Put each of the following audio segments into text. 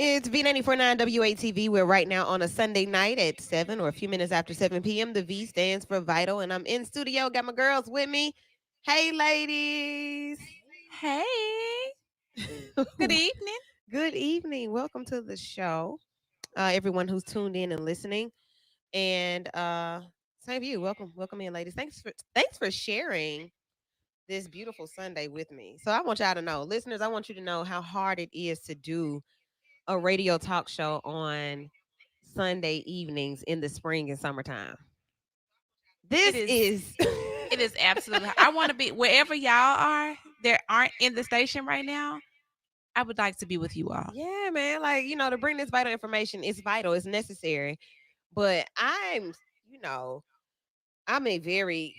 It's B949 WATV. We're right now on a Sunday night at 7 or a few minutes after 7 p.m. The V stands for vital, and I'm in studio. Got my girls with me. Hey, ladies. Hey, good evening. Good evening. Welcome to the show. Everyone who's tuned in and listening. And same to you. Welcome in, ladies. Thanks for sharing this beautiful Sunday with me. So I want y'all to know, listeners, I want you to know how hard it is to do a radio talk show on Sunday evenings in the spring and summertime. It This is is it is absolutely I want to be wherever y'all are that aren't in the station right now. I would like to be with you all. yeah, man. Like, to bring this vital information, it's vital, it's necessary. But you know, I'm a very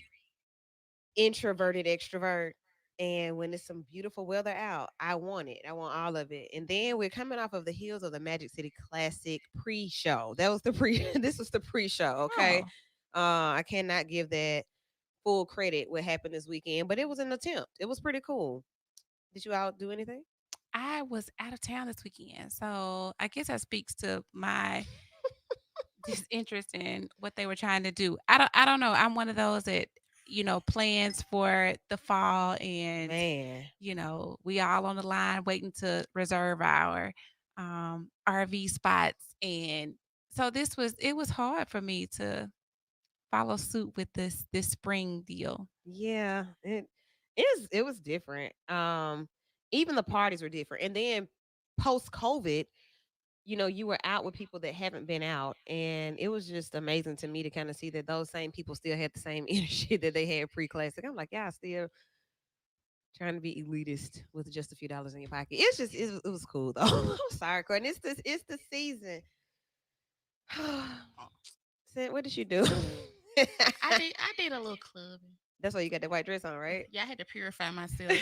introverted extrovert. And when it's some beautiful weather out, I want it. I want all of it. And then we're coming off of the heels of the Magic City Classic pre-show. That was the pre this was the pre-show, okay? Oh, I cannot give that full credit what happened this weekend, but it was an attempt. It was pretty cool. Did you all do anything? I was out of town this weekend, so I guess that speaks to my disinterest in what they were trying to do. I don't know. I'm one of those that plans for the fall, and Man. we all on the line waiting to reserve our RV spots, and so it was hard for me to follow suit with this spring deal. Yeah, it was different. Even the parties were different. And then post COVID, you were out with people that haven't been out, and it was just amazing to me to kind of see that those same people still had the same energy that they had pre-classic. I'm like, yeah, still trying to be elitist with just a few dollars in your pocket. It was cool though. I'm sorry, Courtney. It's the season. Sid, what did you do? I did a little clubbing. That's why you got that white dress on, right? Yeah, I had to purify myself.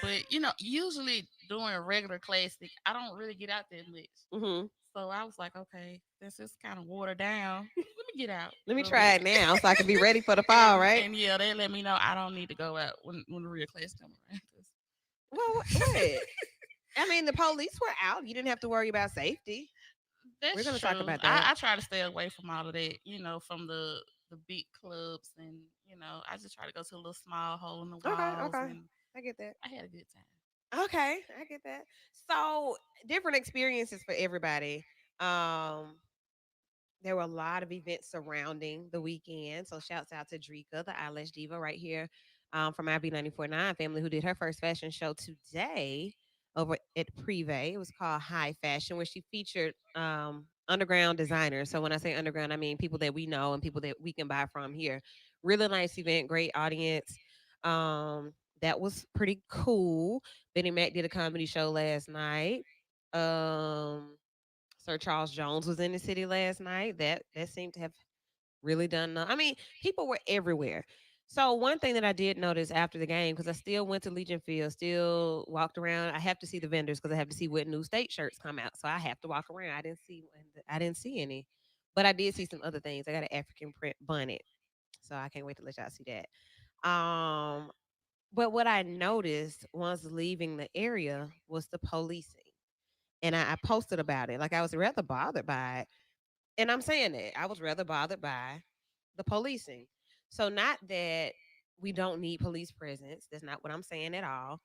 But usually during a regular classic, I don't really get out that much. hmm So I was like, okay, since it's kind of watered down, let me get out Let a me little try bit. it now so I can be ready for the fall, and right? and yeah, they let me know I don't need to go out when the real class come around. Well, what? I mean, the police were out. You didn't have to worry about safety. We're That's gonna talk true. about that. I try to stay away from all of that, from the big clubs, and I just try to go to a little small hole in the Okay, walls, okay, and I get that. I had a good time. Okay, I get that. So different experiences for everybody. Um, there were a lot of events surrounding the weekend. So shouts out to Drika, the eyelash diva, right here from IB949 family, who did her first fashion show today over at Prive. It was called High Fashion, where she featured underground designers. So when I say underground, I mean people that we know and people that we can buy from here. Really nice event, great audience. Um, that was pretty cool. Benny Mac did a comedy show last night. Um, Sir Charles Jones was in the city last night. That seemed to have really done. I mean, people were everywhere. So one thing that I did notice after the game, because I still went to Legion Field, still walked around. I have to see the vendors because I have to see what new state shirts come out. So I have to walk around. I didn't see any, but I did see some other things. I got an African print bunnet, so I can't wait to let y'all see that. But what I noticed once leaving the area was the policing, and I posted about it. Like I was rather bothered by it, and I'm saying that I was rather bothered by the policing. So not that we don't need police presence. That's not what I'm saying at all.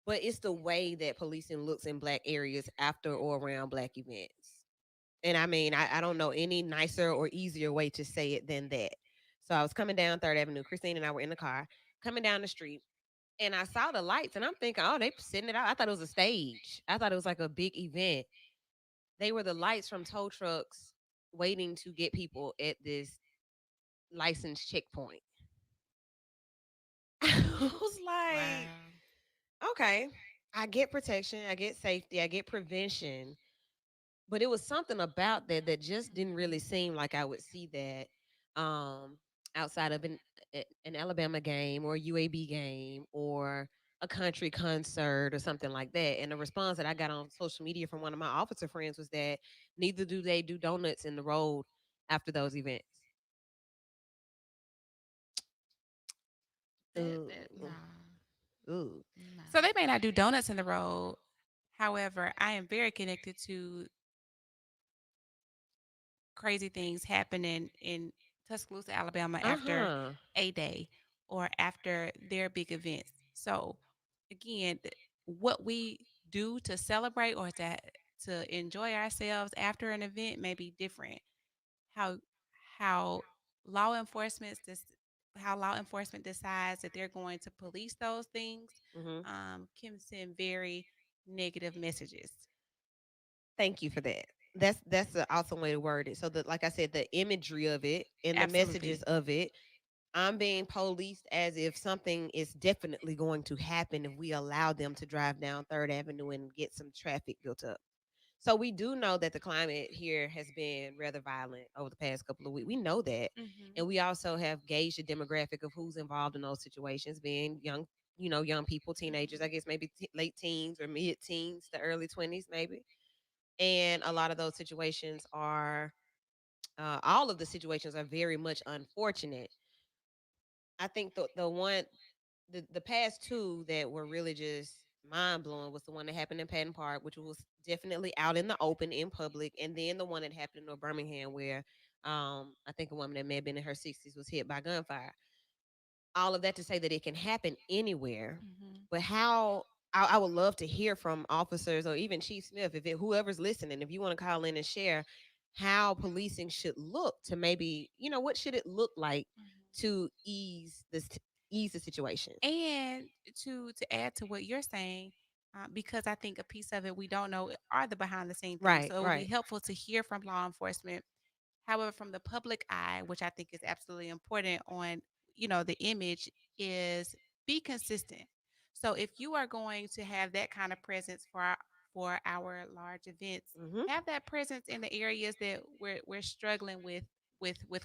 But it's the way that policing looks in black areas after or around black events. And I mean, I don't know any nicer or easier way to say it than that. So I was coming down Third Avenue. Christine and I were in the car coming down the street, and I saw the lights, and I'm thinking, oh, they sitting it out. I thought it was a stage. I thought it was like a big event. They were the lights from tow trucks waiting to get people at this license checkpoint. I was like, Wow. okay, I get protection, I get safety, I get prevention, but it was something about that that just didn't really seem like I would see that outside of an Alabama game or a UAB game or a country concert or something like that. And the response that I got on social media from one of my officer friends was that neither do they do donuts in the road after those events. That Ooh, nah, ooh. So nah. they may not do donuts in the road. However, I am very connected to crazy things happening in Tuscaloosa, Alabama after Uh-huh. a day or after their big events. So again, what we do to celebrate or to enjoy ourselves after an event may be different. How how law enforcement this how law enforcement decides that they're going to police those things Mhm. can send very negative messages. Thank you for that. That's an awesome way to word it. So that, like I said, the imagery of it and the messages Absolutely. of it, I'm being policed as if something is definitely going to happen if we allow them to drive down Third Avenue and get some traffic built up. So we do know that the climate here has been rather violent over the past couple of weeks. We know that. Hmm. And we also have gauged the demographic of who's involved in those situations, being young, young people, teenagers, I Hmm. guess maybe late teens or mid teens to early 20s, maybe. And a lot of those situations are, all of the situations are very much unfortunate. I think the past two that were really just mind blowing was the one that happened in Patton Park, which was definitely out in the open in public, and then the one that happened in North Birmingham, where I think a woman that may have been in her 60s was hit by gunfire. All of that to say that it can happen anywhere, Hmm. but how I would love to hear from officers or even Chief Smith, if whoever's listening, if you want to call in and share how policing should look to maybe, what should it look like to ease the situation. And to add to what you're saying, because I think a piece of it we don't know are the behind the scene things. Right, So it would be right. helpful to hear from law enforcement. However, from the public eye, which I think is absolutely important on, the image, is be consistent. So if you are going to have that kind of presence for our large events, Hmm. have that presence in the areas that we're struggling with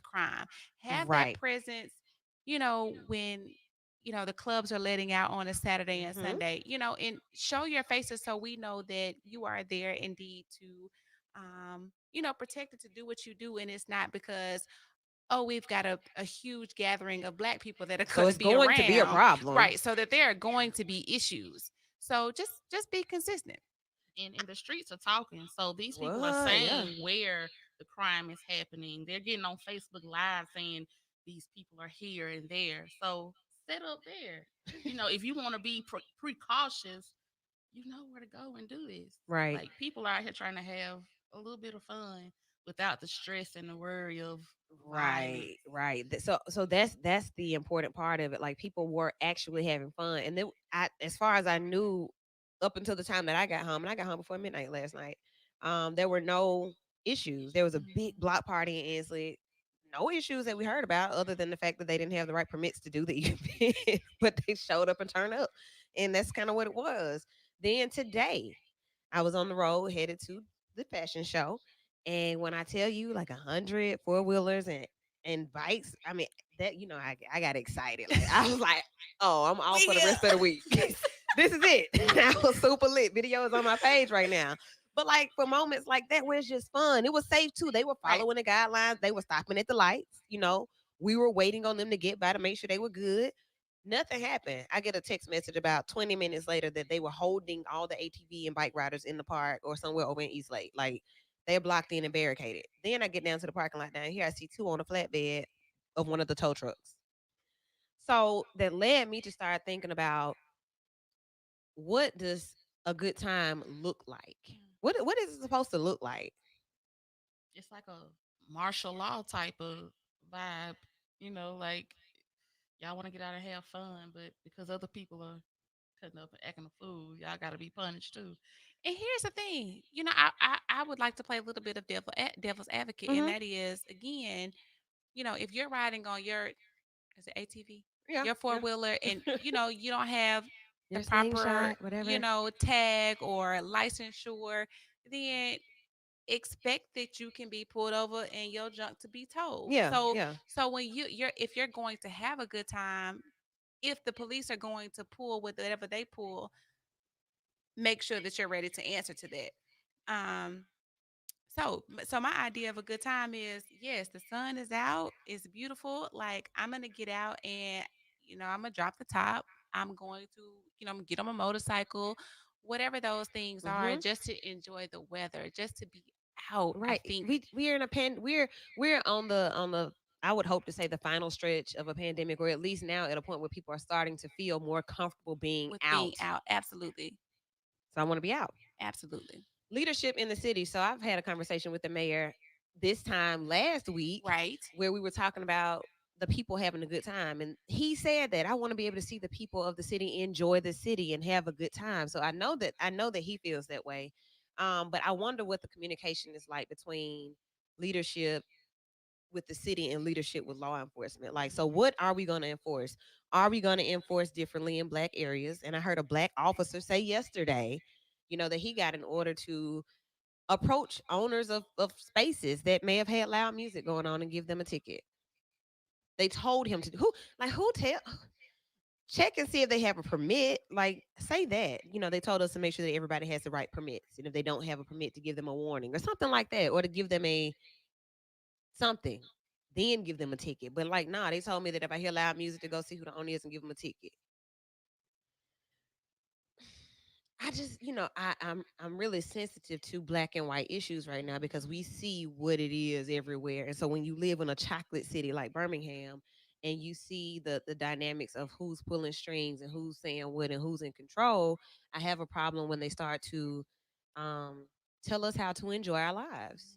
crime. Have that Right. presence, when the clubs are letting out on a Saturday and Hmm. Sunday, and show your faces so we know that you are there indeed to protected to do what you do. And it's not because, oh, we've got a huge gathering of black people that are So going to it's be going to be a around, problem. right? So that there are going to be issues. So just be consistent. And the streets are talking. So these people are What? Yeah. saying where the crime is happening. They're getting on Facebook Live saying these people are here and there. So set up there. If you want to be precautious, you know where to go and do this. Right. Like people are out here trying to have a little bit of fun without the stress and the worry of violence. Right, right. So that's the important part of it. Like people were actually having fun, and then as far as I knew, up until the time that I got home, and I got home before midnight last night, there were no issues. There was a big Mhm. block party in Ansley. No issues that we heard about, other than the fact that they didn't have the right permits to do the event, but they showed up and turned up, and that's kind of what it was. Then today, I was on the road headed to the fashion show. And when I tell you like 100 four-wheelers and bikes, I mean that I got excited. Like I was like, oh, I'm We off for the rest of here. the week. This is it. I was super lit. Video is on my page right now. But like for moments like that where it's just fun, it was safe too. They were Right. following the guidelines. They were stopping at the lights. We were waiting on them to get by to make sure they were good. Nothing happened. I get a text message about 20 minutes later that they were holding all the ATV and bike riders in the park or somewhere over in East Lake. Like they're blocked in and barricaded. Then I get down to the parking lot down here. I see two on a flatbed of one of the tow trucks. So that led me to start thinking about, what does a good time look like? What is it supposed to look like? It's like a martial law type of vibe, like y'all want to get out and have fun, but because other people are cutting up and acting a fool, y'all got to be punished too. And here's the thing, I would like to play a little bit of devil's advocate, and Hmm. that is again, if you're riding on your is it ATV, Yeah, your four yeah. wheeler, and you don't have the Your proper, slingshot, whatever. tag or licensure, then expect that you can be pulled over and your junk to be towed. Yeah, So yeah. so when you're if you're going to have a good time, if the police are going to pull whatever they pull, make sure that you're ready to answer to that. Um, so my idea of a good time is, yes, the sun is out, it's beautiful. Like I'm gonna get out and I'm gonna drop the top. I'm going to get on a motorcycle, whatever those things are, Hmm. just to enjoy the weather, just to be out. I Right. think We're in a we're on the I would hope to say the final stretch of a pandemic, or at least now at a point where people are starting to feel more comfortable being with being out. out, absolutely, So I want to be out. absolutely, Leadership in the city. So I've had a conversation with the mayor this time last week right. where we were talking about the people having a good time. And he said that I want to be able to see the people of the city enjoy the city and have a good time. So I know that he feels that way. But I wonder what the communication is like between leadership with the city and leadership with law enforcement. Like, so what are we going to enforce? Are we going to enforce differently in black areas? And I heard a black officer say yesterday, that he got an order to approach owners of spaces that may have had loud music going on and give them a ticket. They told him to who tell check and see if they have a permit. Like, say that. They told us to make sure that everybody has the right permits. And if they don't have a permit, to give them a warning or something like that, or to give them a something, then give them a ticket. But like, nah, they told me that if I hear loud music, to go see who the owner is and give them a ticket. I just, I'm really sensitive to black and white issues right now because we see what it is everywhere. And so when you live in a chocolate city like Birmingham and you see the dynamics of who's pulling strings and who's saying what and who's in control, I have a problem when they start to um, tell us how to enjoy our lives.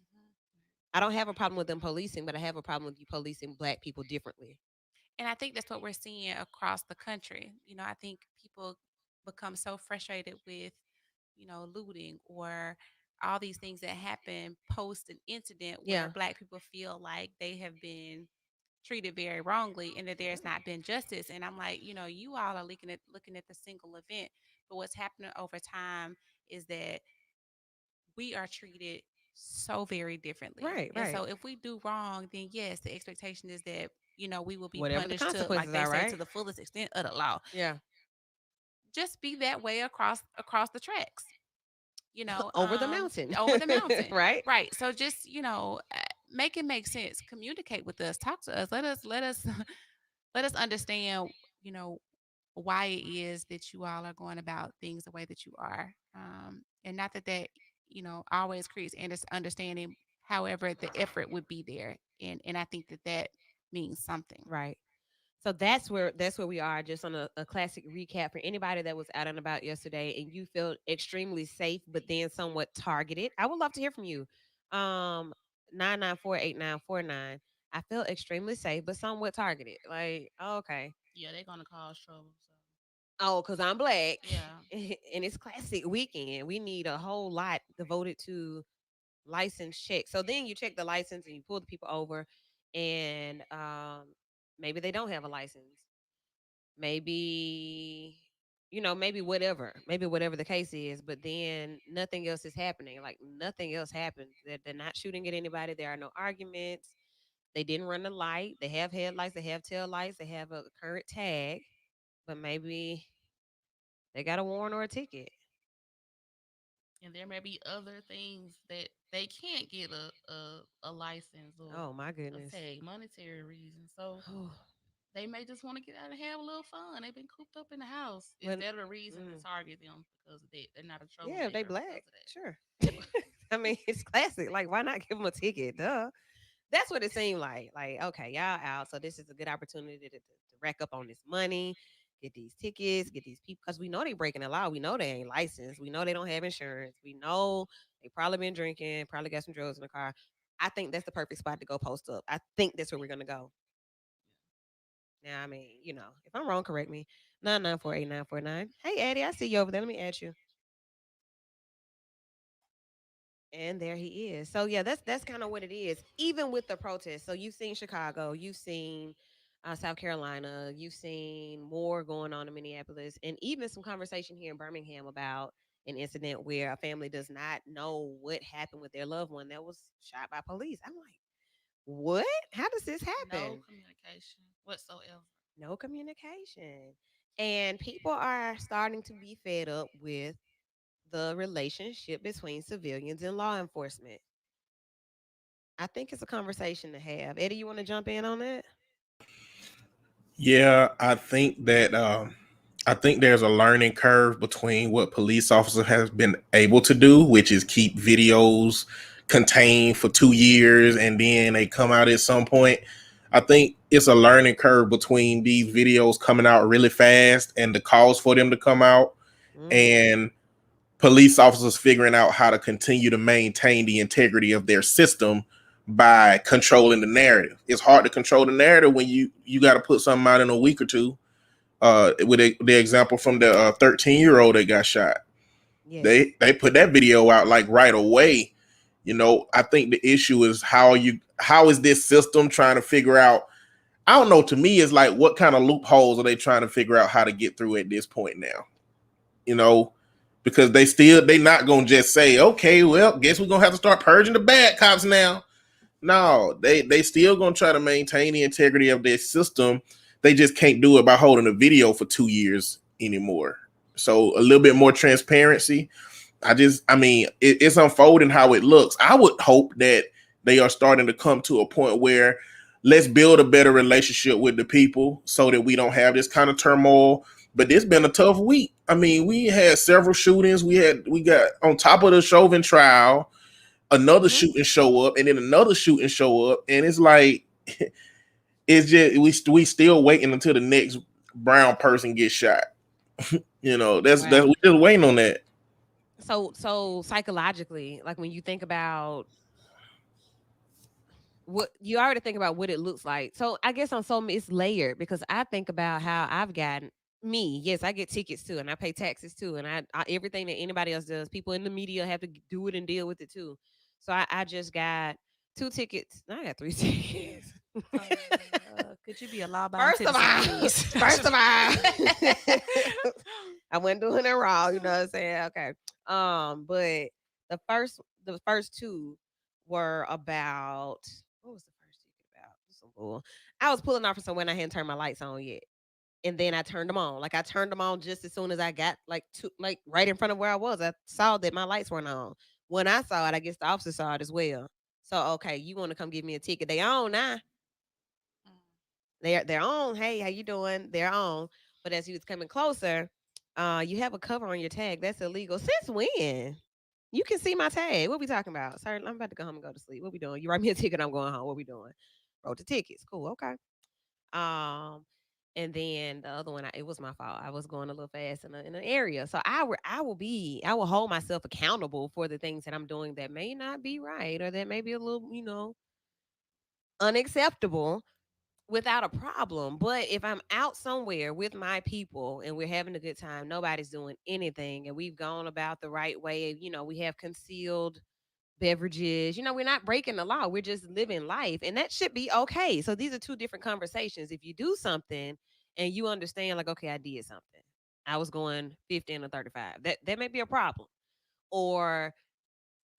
I don't have a problem with them policing, but I have a problem with you policing black people differently. And I think that's what we're seeing across the country. I think people become so frustrated with, looting or all these things that happen post an incident where Yeah. black people feel like they have been treated very wrongly and that there's not been justice. And I'm like, you all are looking at the single event, but what's happening over time is that we are treated so very differently. Right, And right. so if we do wrong, then yes, the expectation is that, we will be Whatever the punished to, like consequences they are, say, to right? the fullest extent of the law. Yeah. Just be that way across the tracks, Over the mountain. over the mountain. Right? Right. So just, make it make sense. Communicate with us. Talk to us. Let us let us understand, you know, why it is that you all are going about things the way that you are. And not that always creates understanding. However, the effort would be there, and I think that means something. Right. So that's where we are, just on a classic recap for anybody that was out and about yesterday and you felt extremely safe but then somewhat targeted. I would love to hear from you. 9948949. I felt extremely safe but somewhat targeted. Like, oh, okay. Yeah, they're gonna cause trouble. So Oh, because I'm black. yeah, And it's classic weekend. We need a whole lot devoted to license check. So then you check the license and you pull the people over, and maybe they don't have a license. Maybe maybe whatever the case is, but then nothing else is happening. Like, nothing else happens. They're not shooting at anybody. There are no arguments. They didn't run the light. They have headlights. They have tail lights. They have a current tag, but maybe they got a warrant or a ticket. and there may be other things that they can't get a license or Oh my a goodness. tag, monetary reasons. So they may just want to get out and have a little fun. They've been cooped up in the house. Is When that a reason to mm, target them because of that? They're not a yeah, if they troublemaker black, because of that. sure. I mean, it's classic. Like, why not give them a ticket? Duh. That's what it seemed like. Like, okay, y'all out, so this is a good opportunity to rack up on this money, get these tickets, get these people, because we know they breaking the law. We know they ain't licensed. We know they don't have insurance. We know they probably been drinking, probably got some drugs in the car. I think that's the perfect spot to go post up. I think that's where we're gonna go. Now, I mean, if I'm wrong, correct me. 9948949. Hey, Eddie, I see you over there. Let me add you. And there he is. So yeah, that's kind of what it is. Even with the protests. So you've seen Chicago, you've seen South Carolina, you've seen more going on in Minneapolis, and even some conversation here in Birmingham about an incident where a family does not know what happened with their loved one that was shot by police. I'm like, what? How does this No happen? communication whatsoever. No communication. And people are starting to be fed up with the relationship between civilians and law enforcement. I think it's a conversation to have. Eddie, you want to jump in on that? Yeah, I think there's a learning curve between what police officers has been able to do, which is keep videos contained for 2 years and then they come out at some point. I think it's a learning curve between these videos coming out really fast and the calls for them to come out, and police officers figuring out how to continue to maintain the integrity of their system by controlling the narrative. It's hard to control the narrative when you got to put something out in a week or two. With the example from the 13-year-old that got shot, Yes. they put that video out like right away. I think the issue is how is this system trying to figure out? I don't know. To me, it's like, what kind of loopholes are they trying to figure out how to get through at this point now? Because they not gonna just say, okay, well, guess we're gonna have to start purging the bad cops now. No, they still gonna try to maintain the integrity of their system. They just can't do it by holding a video for 2 years anymore. So a little bit more transparency. It's unfolding how it looks. I would hope that they are starting to come to a point where let's build a better relationship with the people so that we don't have this kind of turmoil. But it's been a tough week. We had several shootings. We got on top of the Chauvin trial, another shooting show up, and then another shooting show up, and it's like it's just we still waiting until the next brown person gets shot. That's we're just waiting on that. So psychologically, like when you think about what you already think about what it looks like. So I guess on some it's layered because I think about how I've gotten yes, I get tickets too, and I pay taxes too, and I everything that anybody else does, people in the media have to do it and deal with it too. So I just got 2 tickets. No, I got 3 tickets. Could you be a law-abiding First of all, citizen, please? first of all, I wasn't doing it wrong. You know what I'm saying? Okay. But the first 2 were about what was the first ticket about? Some bull. I was pulling off for somewhere and I hadn't turned my lights on yet. And then I turned them on. Like I turned them on just as soon as I got like right in front of where I was. I saw that my lights weren't on. When I saw it, I guess the officer saw it as well. So okay, you want to come give me a ticket? They on now. They're on. Hey, how you doing? They're on. But as he was coming closer, you have a cover on your tag. That's illegal. Since when? You can see my tag. What we talking about? Sir, I'm about to go home and go to sleep. What we doing? You write me a ticket, I'm going home. What we doing? Wrote the tickets. Cool. Okay. Um, and then the other one, it was my fault. I was going a little fast in an area. So I will hold myself accountable for the things that I'm doing that may not be right or that may be a little, unacceptable without a problem. But if I'm out somewhere with my people and we're having a good time, nobody's doing anything, and we've gone about the right way, we have concealed beverages, we're not breaking the law. We're just living life, and that should be okay. So these are 2 different conversations. If you do something and you understand, like, okay, I did something. I was going 15 or 35. That may be a problem. Or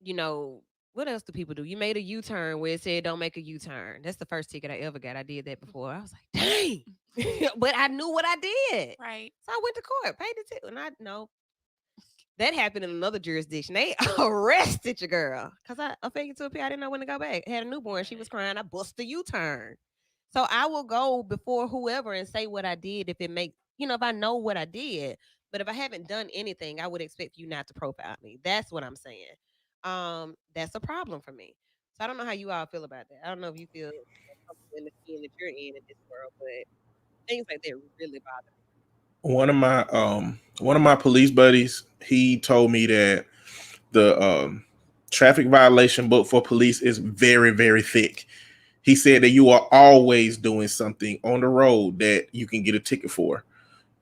you know, what else do people do? You made a U-turn where it said don't make a U-turn. That's the first ticket I ever got. I did that before. I was like, dang. But I knew what I did. Right. So I went to court, paid the ticket. And I know that happened in another jurisdiction. They arrested your girl. Because I figured to appear, I didn't know when to go back. I had a newborn. She was crying. I bust the U-turn. So I will go before whoever and say what I did if it makes, if I know what I did. But if I haven't done anything, I would expect you not to profile me. That's what I'm saying. That's a problem for me. So I don't know how you all feel about that. I don't know if you feel comfortable in the skin that you're in this world, but things like that really bother me. One of my police buddies, he told me that the traffic violation book for police is very, very thick. He said that you are always doing something on the road that you can get a ticket for.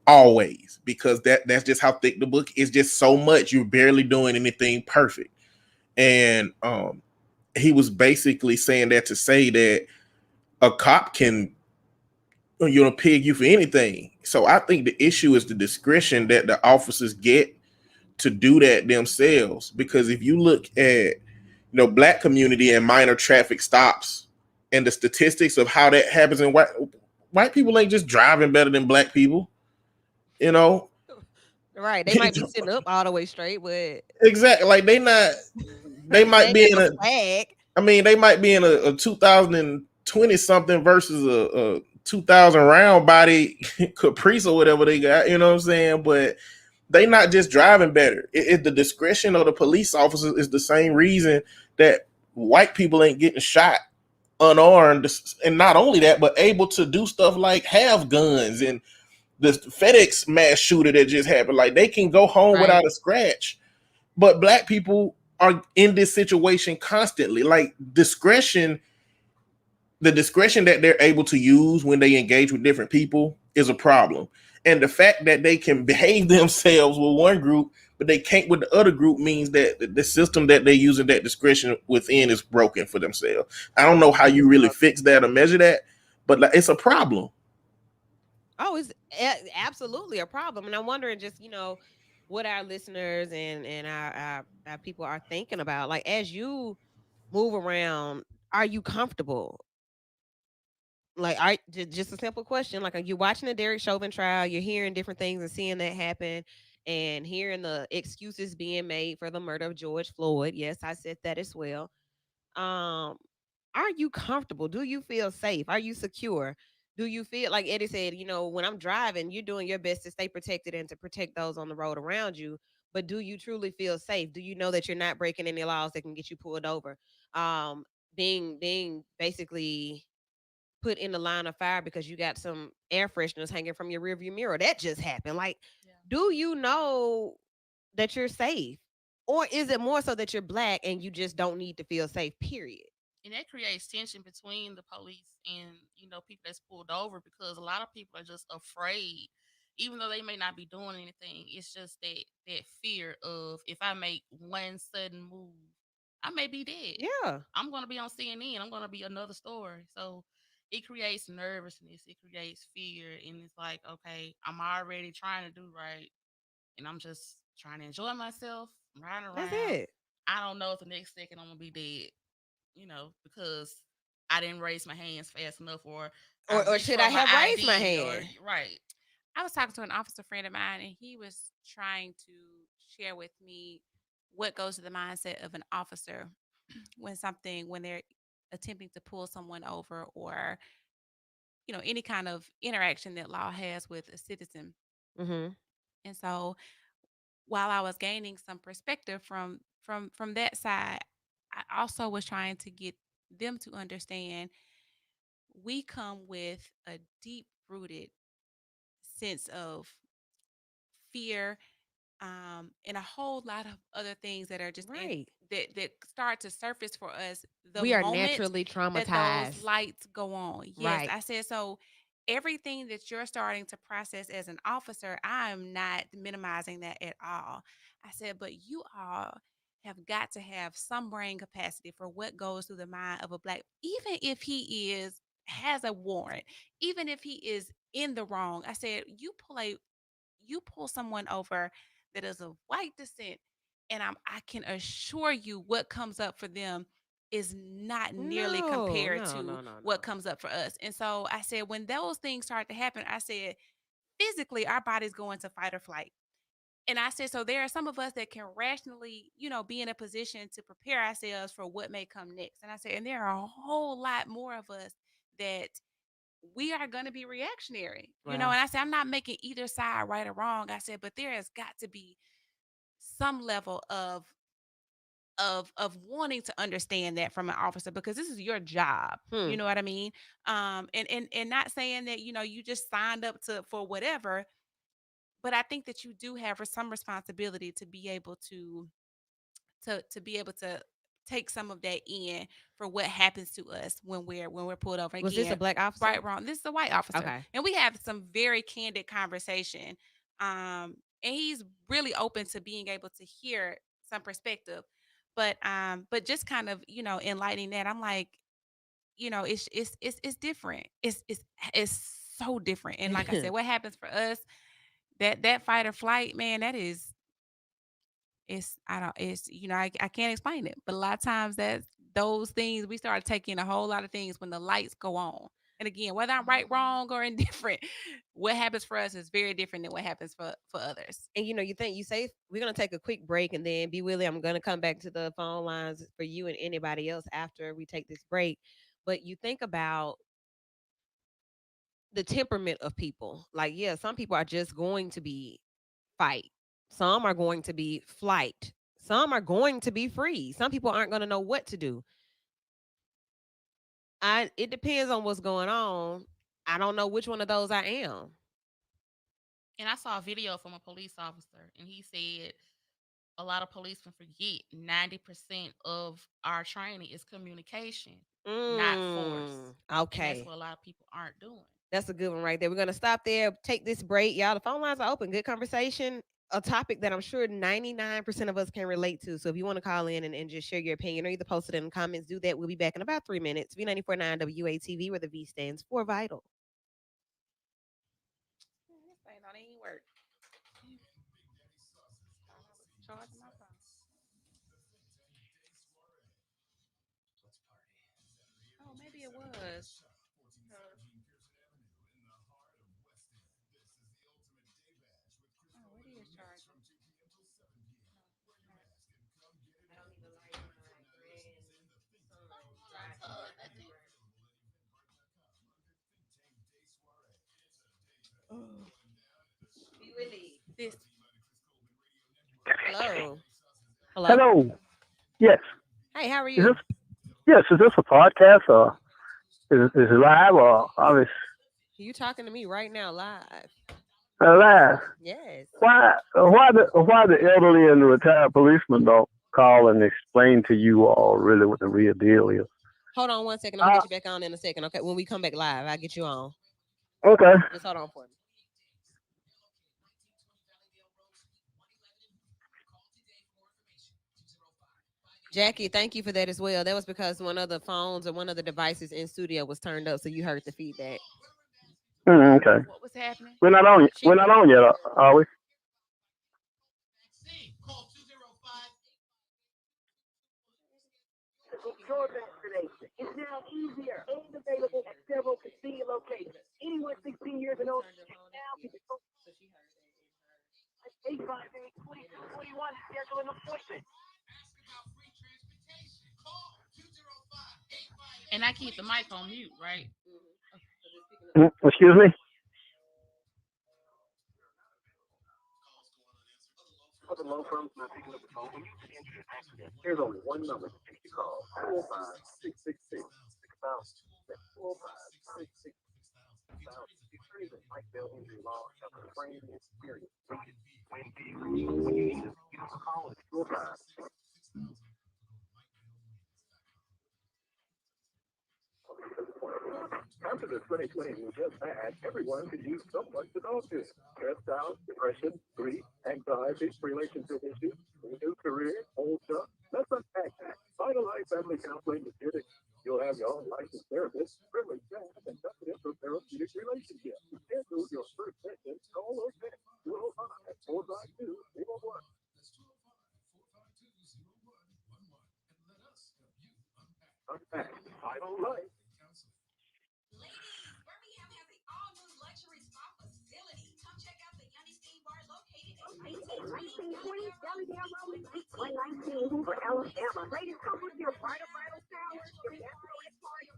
Always, because that's just how thick the book is. Just so much. You're barely doing anything perfect. And he was basically saying that to say that a cop can pig you for anything. So I think the issue is the discretion that the officers get to do that themselves. Because if you look at black community and minor traffic stops and the statistics of how that happens in white people ain't just driving better than black people. Right. They might be sitting up all the way straight, but exactly, like they might be in a flag. They might be in a 2020 something versus a 2000 round body Caprice or whatever they got, you know what I'm saying? But they not just driving better. The discretion of the police officers is the same reason that white people ain't getting shot unarmed, and not only that, but able to do stuff like have guns. And the FedEx mass shooter that just happened, like they can go home without Right. a scratch. But black people are in this situation constantly. Like the discretion that they're able to use when they engage with different people is a problem. And the fact that they can behave themselves with one group, but they can't with the other group, means that the system that they're using that discretion within is broken for themselves. I don't know how you really fix that or measure that, but like, it's a problem. Oh, it's absolutely a problem. And I'm wondering just, what our listeners and our people are thinking about. Like, as you move around, are you comfortable? Like, just a simple question. Like, are you watching the Derek Chauvin trial? You're hearing different things and seeing that happen and hearing the excuses being made for the murder of George Floyd. Yes, I said that as well. Um, are you comfortable? Do you feel safe? Are you secure? Do you feel like Eddie said, when I'm driving, you're doing your best to stay protected and to protect those on the road around you. But do you truly feel safe? Do you know that you're not breaking any laws that can get you pulled over? Um, being basically put in the line of fire because you got some air fresheners hanging from your rearview mirror. That just happened. Like, Yeah. do you know that you're safe? Or is it more so that you're black and you just don't need to feel safe, period? And that creates tension between the police and people that's pulled over, because a lot of people are just afraid, even though they may not be doing anything. It's just that fear of, if I make one sudden move, I may be dead. Yeah. I'm going to be on CNN. I'm going to be another story. So it creates nervousness. It creates fear, and it's like, okay, I'm already trying to do right, and I'm just trying to enjoy myself. I'm riding That's around. it. I don't know if the next second I'm gonna be dead, because I didn't raise my hands fast enough, or I Or reached should for I my have raised my ID, or hand? right. I was talking to an officer friend of mine, and he was trying to share with me what goes to the mindset of an officer when they're attempting to pull someone over, or any kind of interaction that law has with a citizen. Mhm. And so, while I was gaining some perspective from that side, I also was trying to get them to understand we come with a deep rooted sense of fear, and a whole lot of other things that are just Right. that start to surface for us the We are moment naturally that those traumatized. lights go on. Yes, Right. I said so. Everything that you're starting to process as an officer, I'm not minimizing that at all. I said, but you all have got to have some brain capacity for what goes through the mind of a black, even if he has a warrant, even if he is in the wrong. I said, you pull someone over that is of white descent, and I can assure you what comes up for them is not nearly No, compared no, to no, no, what no. comes up for us. And so I said, when those things start to happen, I said, physically our bodies go into fight or flight. And I said, so there are some of us that can rationally, be in a position to prepare ourselves for what may come next. And I said, and there are a whole lot more of us that we are going to be reactionary, and Wow. I said, I'm not making either side right or wrong. I said, but there has got to be some level of wanting to understand that from an officer, because this is your job. You Hmm. know what I mean? And not saying that, you just signed up to for whatever, but I think that you do have some responsibility to be able to be able to take some of that in for what happens to us when we're pulled over Was this a again. black officer? Right, wrong, this is a white officer, Okay. and we have some very candid conversation, and he's really open to being able to hear some perspective, but just kind of enlightening that, I'm like, it's different, it's so different. And like I said, what happens for us, that fight or flight, man, that is, it's I don't it's I can't explain it, but a lot of times that's those things we start taking a whole lot of things when the lights go on. And again, whether I'm right, Mhm. wrong, or indifferent, what happens for us is very different than what happens for others. And you say we're gonna take a quick break and then be Willie. I'm gonna come back to the phone lines for you and anybody else after we take this break. But you think about the temperament of people. Like, yeah, some people are just going to be fight. Some are going to be flight. Some are going to be free. Some people aren't going to know what to do. It depends on what's going on. I don't know which one of those I am. And I saw a video from a police officer, and he said a lot of policemen forget 90% of our training is communication, not force. And that's Okay. what a lot of people aren't doing. That's a good one right there. We're gonna stop there, take this break. Y'all, the phone lines are open. Good conversation. A topic that I'm sure 99% of us can relate to. So if you want to call in and just share your opinion or either post it in the comments, do that. We'll be back in about 3 minutes. V949 WATV, where the V stands for vital. This thing don't even work. Charging my phone. Oh, maybe it was. Oh, it is charging. I don't even like my Be Willie. This. Hello. Hello. Hello. Yes. Hey, how are Is this you? yes? Is this a podcast or is it live or is You talking to me right now live? it live? Yes. Why the elderly and the retired policemen don't call and explain to you all really what the real deal is? Hold on one second. I'm gonna Uh, get you back on in a second. Okay. When we come back live, I'll get you on. okay. Just hold on for me. Jackie, thank you for that as well. That was because one of the phones or one of the devices in studio was turned up, so you heard the feedback. Okay. What was happening? We're not on. She We're not on yet, are we? Your vaccination is now easier and available at several convenient locations. Anyone 16 years and older now can go at 858-2221 schedule an appointment. And I keep the mic on mute, right? Excuse me. For the law firms not picking up the phone when you enter an accident, there's only one number that you can call: 45666. That's 45666. Attorneys at Mike Bell Injury Law have a trained and experienced when you need us, give us a call at 45. After the 2020 was just bad, everyone could use someone to talk to. Hairstyles, depression, grief, anxiety, relationship issues, new career, old stuff. Let's unpack that. Vitalize Family Counseling is here to you'll have your own licensed therapist, privileged staff, and confidential therapeutic relationship. To schedule your first session, call or text 205-452-01. Unpack Vital Life. One 19 Hoover, Alabama. Ladies, come with your bridal shower, your bachelorette party.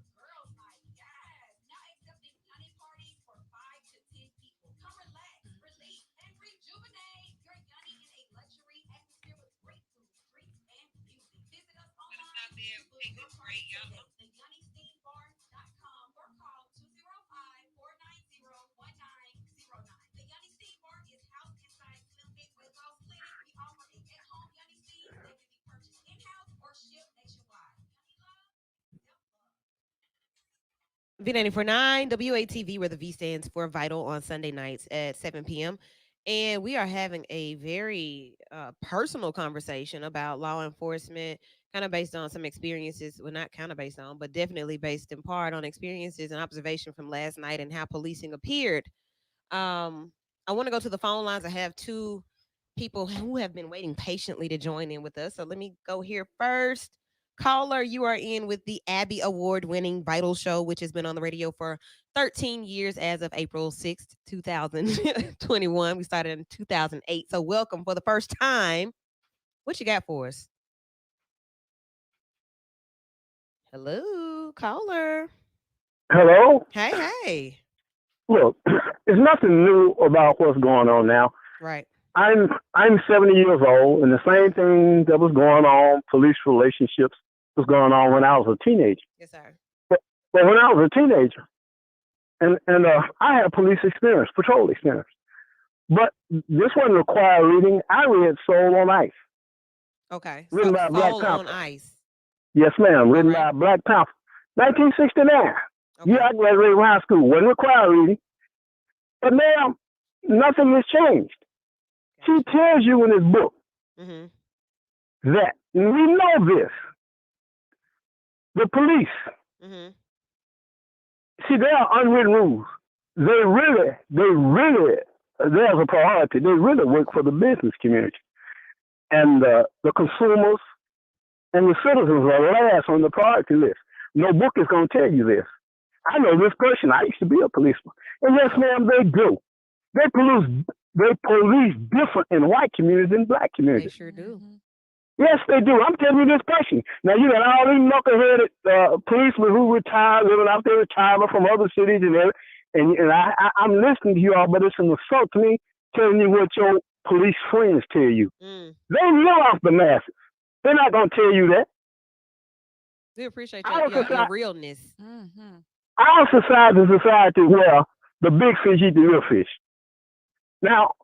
V949 WATV, where the V stands for vital, on Sunday nights at 7 p.m. And we are having a very personal conversation about law enforcement, kind of based on some experiences. Well, not kind of based on, but definitely based in part on experiences and observation from last night and how policing appeared. I want to go to the phone lines. I have two people who have been waiting patiently to join in with us. So let me go here first. Caller, you are in with the Abby Award winning Vital Show, which has been on the radio for 13 years as of April 6th, 2021. We started in 2008. So welcome for the first time. What you got for us? Hello, caller. Hello. Hey, hey. Look, there's nothing new about what's going on now. Right. I'm 70 years old, and the same thing that was going on, police relationships, was going on when I was a teenager. Yes, sir. But when I was a teenager, and I had police experience, patrol experience, but this wasn't required reading. I read Soul on Ice, Okay. written by Black Soul on Panther. Ice. Yes, ma'am, All written right. by Black Panther, 1969. Yeah, Okay. I graduated from high school. Wasn't required reading, but now nothing has changed. She Gotcha. tells you in this book Mhm. that and we know this. The police, Mhm. see, there are unwritten rules. There's a priority. They really work for the business community. And the consumers and the citizens are last on the priority list. No book is going to tell you this. I know this person. I used to be a policeman. And yes, ma'am, they do. They police different in white communities than black They communities. sure do. Mhm. Yes, they do. I'm telling you this person. Now, you got all these knuckleheaded policemen who retire, living out their retirement from other cities and everything. And I'm listening to you all, but it's an assault to me telling you what your police friends tell you. Mm. They live off the masses. They're not going to tell you that. We appreciate Our your society, realness. Mhm. our society is a society where the big fish eat the little fish. Now,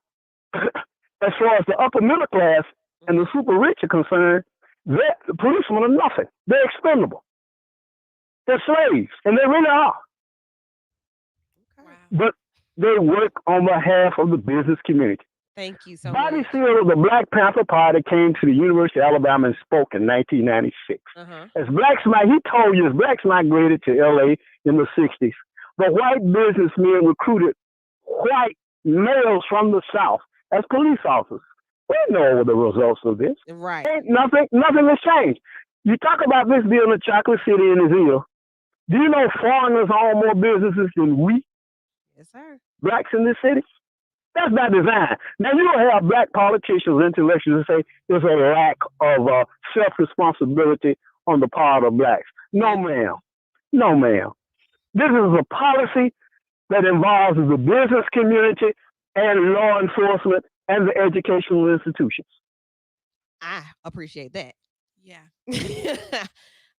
as far as the upper middle class and the Mhm. super rich are concerned, the policemen are nothing. They're expendable. They're slaves, and they really are. Okay. Wow. But they work on behalf of the business community. Thank you so Bobby much. Seale of the Black Panther Party came to the University of Alabama and spoke in 1996. Uh-huh. As blacks he told you, as blacks migrated to LA in the 60s, the white businessmen recruited white males from the South as police officers. We know the results of this. Right. Ain't nothing has changed. You talk about this being a chocolate city in his ear. Do you know foreigners own more businesses than we, Yes, sir. blacks in this city? That's by design. Now, you don't have black politicians, intellectuals, that say there's a lack of self responsibility on the part of blacks. No, Mhm. ma'am. No, ma'am. This is a policy that involves the business community and law enforcement and the educational institutions. I appreciate that. Yeah.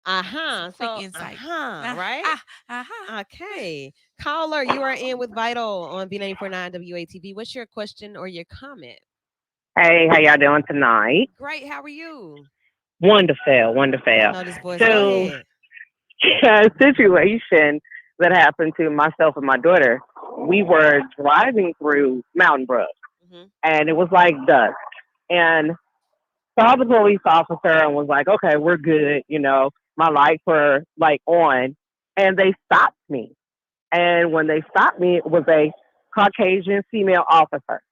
Uh-huh. Some quick So, insight. right? Aha. Okay. Caller, you are in with Vital on B949 WATV. What's your question or your comment? Hey, how y'all doing tonight? Great. How are you? Wonderful, I wonderful. know this voice. Go So, ahead. a situation that happened to myself and my daughter. We were driving through Mountain Brook, Hmm. and it was like dusk. And saw the police officer and was like, "Okay, we're good." My lights were like on, and they stopped me. And when they stopped me, it was a Caucasian female officer.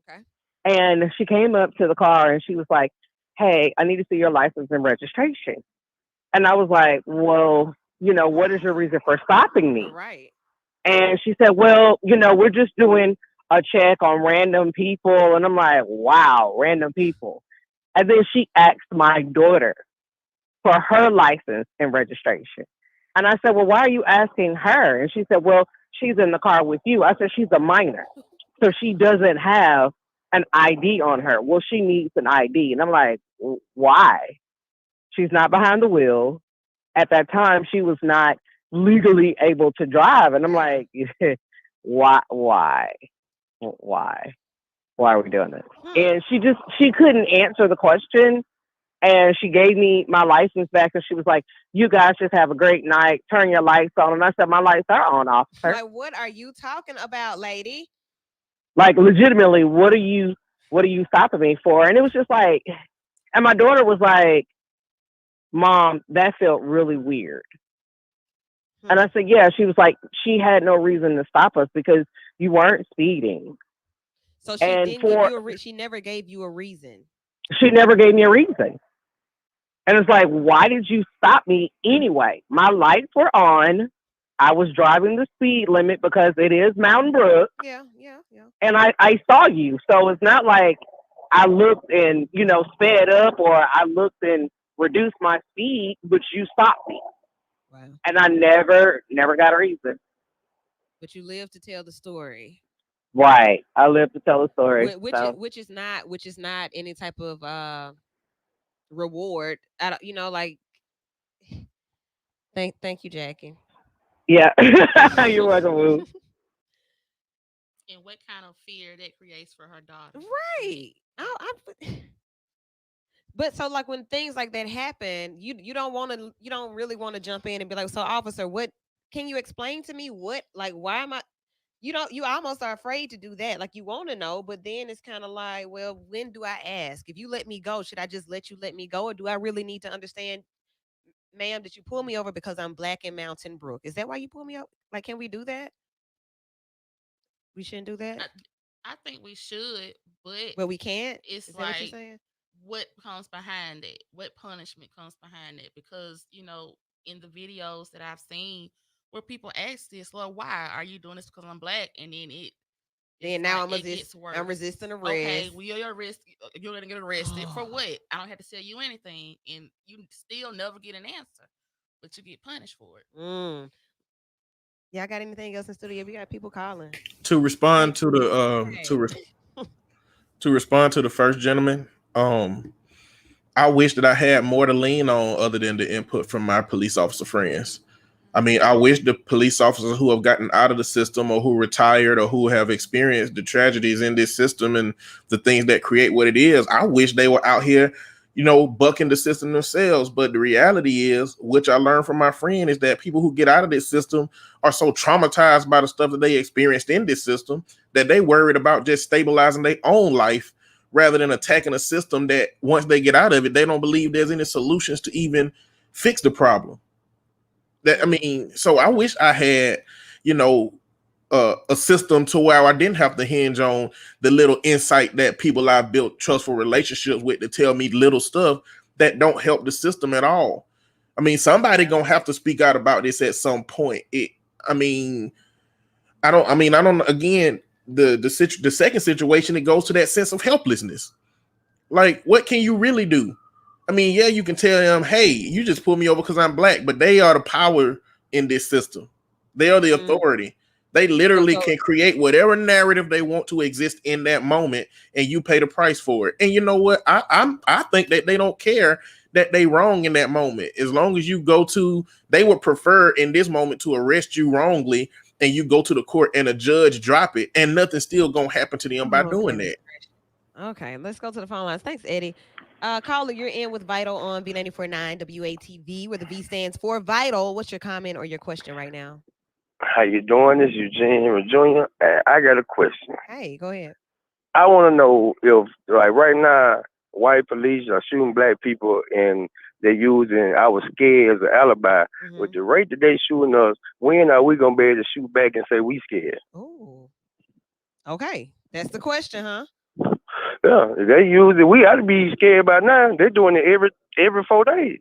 Okay. And she came up to the car and she was like, "Hey, I need to see your license and registration." And I was like, "Well, what is your reason for stopping me?" Right. And she said, "Well, we're just doing a check on random people." And I'm like, "Wow, random people." And then she asked my daughter for her license and registration. And I said, "Well, why are you asking her?" And she said, "Well, she's in the car with you." I said, "She's a minor, so she doesn't have an ID on her." "Well, she needs an ID." And I'm like, "Why?" "She's not behind the wheel. At that time, she was not legally able to drive." And I'm Yeah. like, "Why? Why? Why are we doing this?" Hmm. And she couldn't answer the question. And she gave me my license back and she was like, "You guys just have a great night. Turn your lights on." And I said, "My lights are on, officer." Like, what are you talking about, lady? Like, legitimately, what are you stopping me for? And it was just like, and my daughter was like, "Mom, that felt really weird." And Hmm. I said, "Yeah." She was like, "She had no reason to stop us because you weren't speeding." So she And didn't give for you she never gave you a reason. she never gave me a reason. And it's like, why did you stop me anyway? My lights were on. I was driving the speed limit because it is Mountain Brook, Yeah, yeah, yeah. and I saw you. So it's not like I looked and, sped up, or I looked and reduced my speed, but you stopped me. Wow. And I never got a reason. But you live to tell the story. Right. I live to tell a story. Which So, which is not any type of reward. I don't, like, thank you, Jackie. Yeah. You're welcome, Boo. And what kind of fear that creates for her daughter. I mean, Right. But so like when things like that happen, you don't really want to jump in and be like, so officer, what can you explain to me what like why am I you almost are afraid to do that. Like you want to know, but then it's kind of like, well, when do I ask? If you let me go, should I just let me go? Or do I really need to understand, ma'am, did you pull me over because I'm black in Mountain Brook? Is that why you pull me over? Like, can we do that? We shouldn't do that? I, I think we should, but Well, we can't? it's Is that what you're like saying? what comes behind it? What punishment comes behind it? Because, in the videos that I've seen where people ask this, well, why are you doing this because I'm black? And then it's Then now like it gets I'm worse. resisting Okay, arrest. well, you're gonna get arrested for what? I don't have to tell you anything, and you still never get an answer, but you get punished for it. Mm. Y'all got anything else in studio? We got people calling. To Hey, respond to the Hey. to respond to the first gentleman, I wish that I had more to lean on other than the input from my police officer friends. I mean, I wish the police officers who have gotten out of the system or who retired or who have experienced the tragedies in this system and the things that create what it is, I wish they were out here, bucking the system themselves. But the reality is, which I learned from my friend, is that people who get out of this system are so traumatized by the stuff that they experienced in this system that they worried about just stabilizing their own life rather than attacking a system that once they get out of it, they don't believe there's any solutions to even fix the problem. That I mm, mean, so I wish I had, you know, a system to where I didn't have to hinge on the little insight that people I've built trustful relationships with to tell me little stuff that don't help the system at all. I mean, somebody gonna have to speak out about this at some point. I mean, I don't. Again, the second situation, it goes to that sense of helplessness. Like, what can you really do? I mean, yeah, you can tell them, hey, you just pulled me over because I'm black, but they are the power in this system. They are the mm. authority. They So, literally so can create whatever narrative they want to exist in that moment, and you pay the price for it. And you know what? I think that they don't care that they wrong in that moment. As long as you they would prefer in this moment to arrest you wrongly, and you go to the court and a judge drop it, and nothing's still gonna happen to them by oh, doing goodness that. gracious. Okay, let's go to the phone lines. Thanks, Eddie. Caller, you're in with Vital on B949 WATV, where the V stands for Vital. What's your comment or your question right now? How you doing? This is Eugene Jr. I got a question. Hey, go ahead. I want to know if, like, right now, white police are shooting black people and they're using our scared as an alibi. With Hmm. the rate that they shooting us, when are we gonna be able to shoot back and say we scared? Oh, okay. That's the question, huh? Yeah, they use it. We ought to be scared by now. They're doing it every 4 days.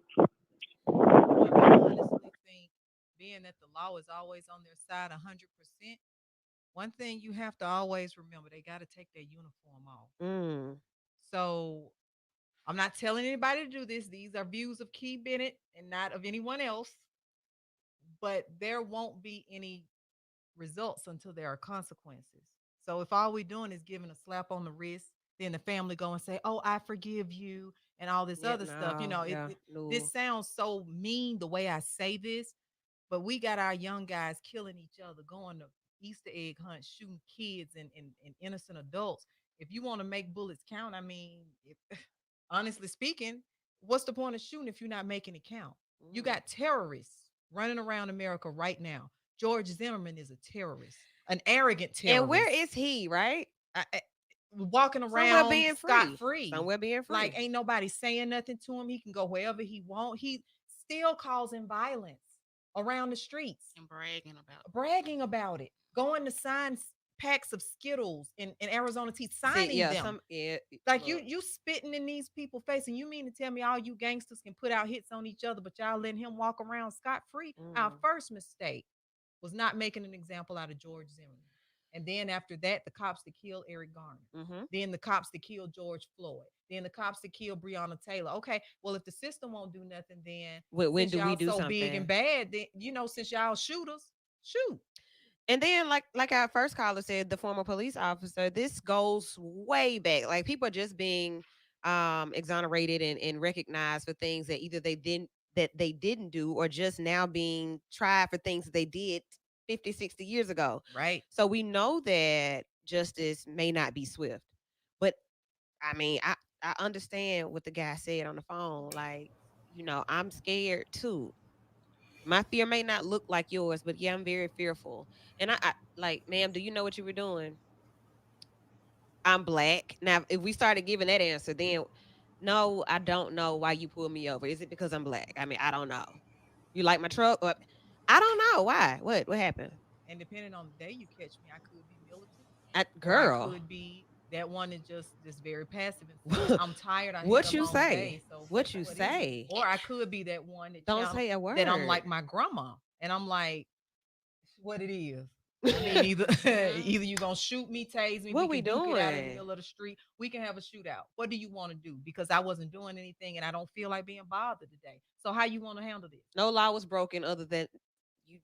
Well, I honestly think being that the law is always on their side 100%, one thing you have to always remember, they got to take their uniform off. Mm. So I'm not telling anybody to do this. These are views of Key Bennett and not of anyone else. But there won't be any results until there are consequences. So if all we're doing is giving a slap on the wrist, then the family go and say, "Oh, I forgive you," and all this Yeah, other stuff. no, yeah, This no. sounds so mean the way I say this, but we got our young guys killing each other, going to Easter egg hunts, shooting kids and innocent adults. If you want to make bullets count, I mean, if, honestly speaking, what's the point of shooting if you're not making it count? You Mm. got terrorists running around America right now. George Zimmerman is a terrorist, an arrogant And where terrorist, is he, right? walking Somewhere around being scot free. free. Somewhere being Like free. ain't nobody saying nothing to him. He can go wherever he want. He still causing violence around the streets, And bragging about it. bragging about it, going to sign packs of Skittles in Arizona tea, See, signing yeah, them. Like look. you spitting in these people's face, and you mean to tell me all you gangsters can put out hits on each other, but y'all letting him walk around scot free? Our Mm. first mistake was not making an example out of George Zimmerman. And then after that, the cops that killed Eric Garner. Mm-hmm. Then the cops that killed George Floyd. Then the cops that killed Breonna Taylor. Okay, well, if the system won't do nothing, then When since do we y'all do so big and something? bad, then since y'all shooters, shoot. And then, like our first caller said, the former police officer, this goes way back. Like people are just being exonerated and recognized for things that either they that they didn't do or just now being tried for things that they did 50, 60 years ago. Right. So we know that justice may not be swift. But I mean, I understand what the guy said on the phone. Like, I'm scared too. My fear may not look like yours, but yeah, I'm very fearful. And I like, ma'am, do you know what you were doing? I'm black. Now, if we started giving that answer, then no, I don't know why you pulled me over. Is it because I'm black? I mean, I don't know. You like my truck? Or, I don't know why. What happened? And depending on the day you catch me, I could be militant, or I Girl, could be that one that just very passive and says, I'm tired. I had what a you long say? day. So What you what is it? say? Or I could be that one that Don't say a that I'm word. like my grandma, and I'm like, what it is. I mean, either either you gonna shoot me, tase me, What we we can duke it out in the doing? middle of the street. We can have a shootout. What do you want to do? Because I wasn't doing anything, and I don't feel like being bothered today. So how you want to handle this? No law was broken other than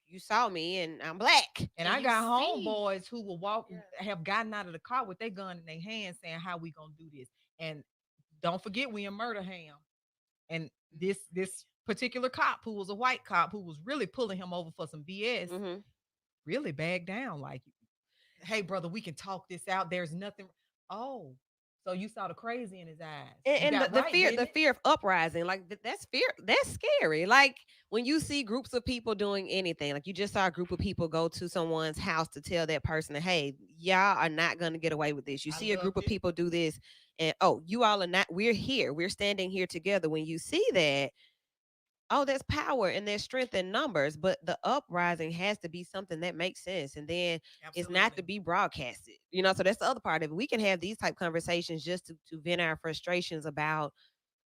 you saw me and I'm black. And And I you got see, homeboys who will walk, yeah, have gotten out of the car with their gun in their hand, saying, "How we gonna do this?" And don't forget, we in murder ham. And this particular cop, who was a white cop, who was really pulling him over for some BS, Hmm. really backed down. Like, hey, brother, we can talk this out. There's nothing. Oh, so you saw the crazy in his eyes. You And got the right, fear, didn't the it? fear of uprising, like that's fear. That's scary. Like when you see groups of people doing anything, like you just saw a group of people go to someone's house to tell that person, hey, y'all are not going to get away with this. You I see a group loved of it. people do this, and oh, you all are not. We're here. We're standing here together. When you see that, oh, there's power and there's strength in numbers, but the uprising has to be something that makes sense, and then it's not to Absolutely. be broadcasted. So that's the other part of it. We can have these type conversations just to vent our frustrations about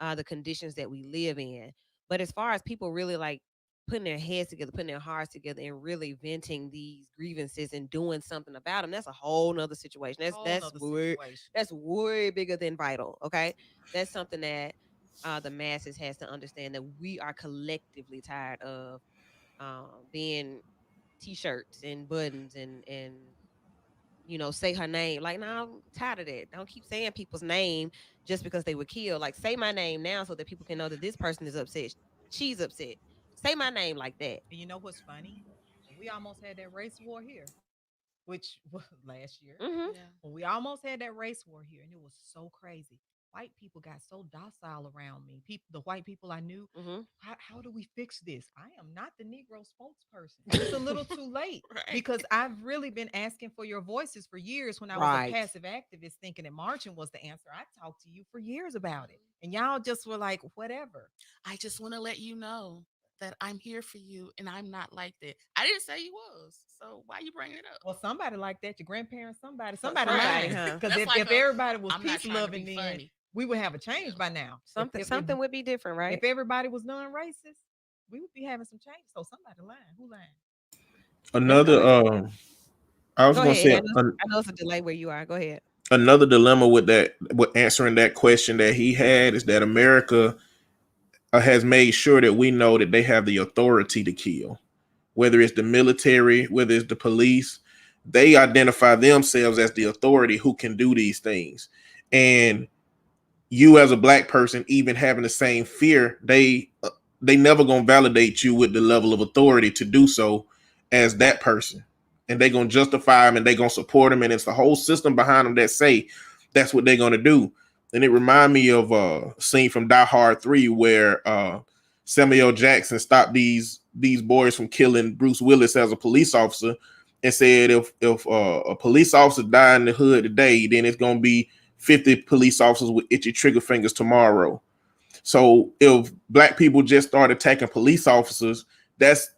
the conditions that we live in. But as far as people really like putting their heads together, putting their hearts together, and really venting these grievances and doing something about them, that's a whole nother situation. That's Whole that's nother way situation. that's way bigger than vital. Okay, that's something that the masses has to understand, that we are collectively tired of being t-shirts and buttons and say her name. Like, no, I'm tired of that. Don't keep saying people's name just because they were killed. Like, say my name now so that people can know that this person is upset. She's upset. Say my name like that. And you know what's funny? We almost had that race war here, which was last year. Hmm. yeah. When we almost had that race war here, and it was so crazy. White people got so docile around me. People, the white people I knew, Hmm. how do we fix this? I am not the Negro spokesperson. It's a little too late, Right. because I've really been asking for your voices for years. When I was a Right. passive activist thinking that marching was the answer, I talked to you for years about it. And y'all just were like, whatever. I just want to let you know that I'm here for you and I'm not like that. I didn't say you was. So why you bringing it up? Well, somebody like that, your grandparents, somebody, Somebody, lying. huh? Because That's if, like if a everybody was I'm not peace trying to loving, be then funny. we would have a Yeah. change by now. Something would be different, right? If everybody was non-racist, we would be having some change. So somebody lying. Who lying? Let's go Another, into I was Go gonna ahead, say Eddie. I know it's a delay where you are. Go ahead. another dilemma with that, with answering that question that he had, is that America has made sure that we know that they have the authority to kill, whether it's the military, whether it's the police. They identify themselves as the authority who can do these things. And you as a black person even having the same fear, they never gonna validate you with the level of authority to do so as that person, and they gonna justify them and they gonna support them, and it's the whole system behind them that say that's what they're gonna do. And it remind me of a scene from Die Hard 3 where Samuel Jackson stopped these boys from killing Bruce Willis as a police officer, and said if a police officer die in the hood today, then it's gonna be 50 police officers with itchy trigger fingers tomorrow. So if black people just start attacking police officers, that's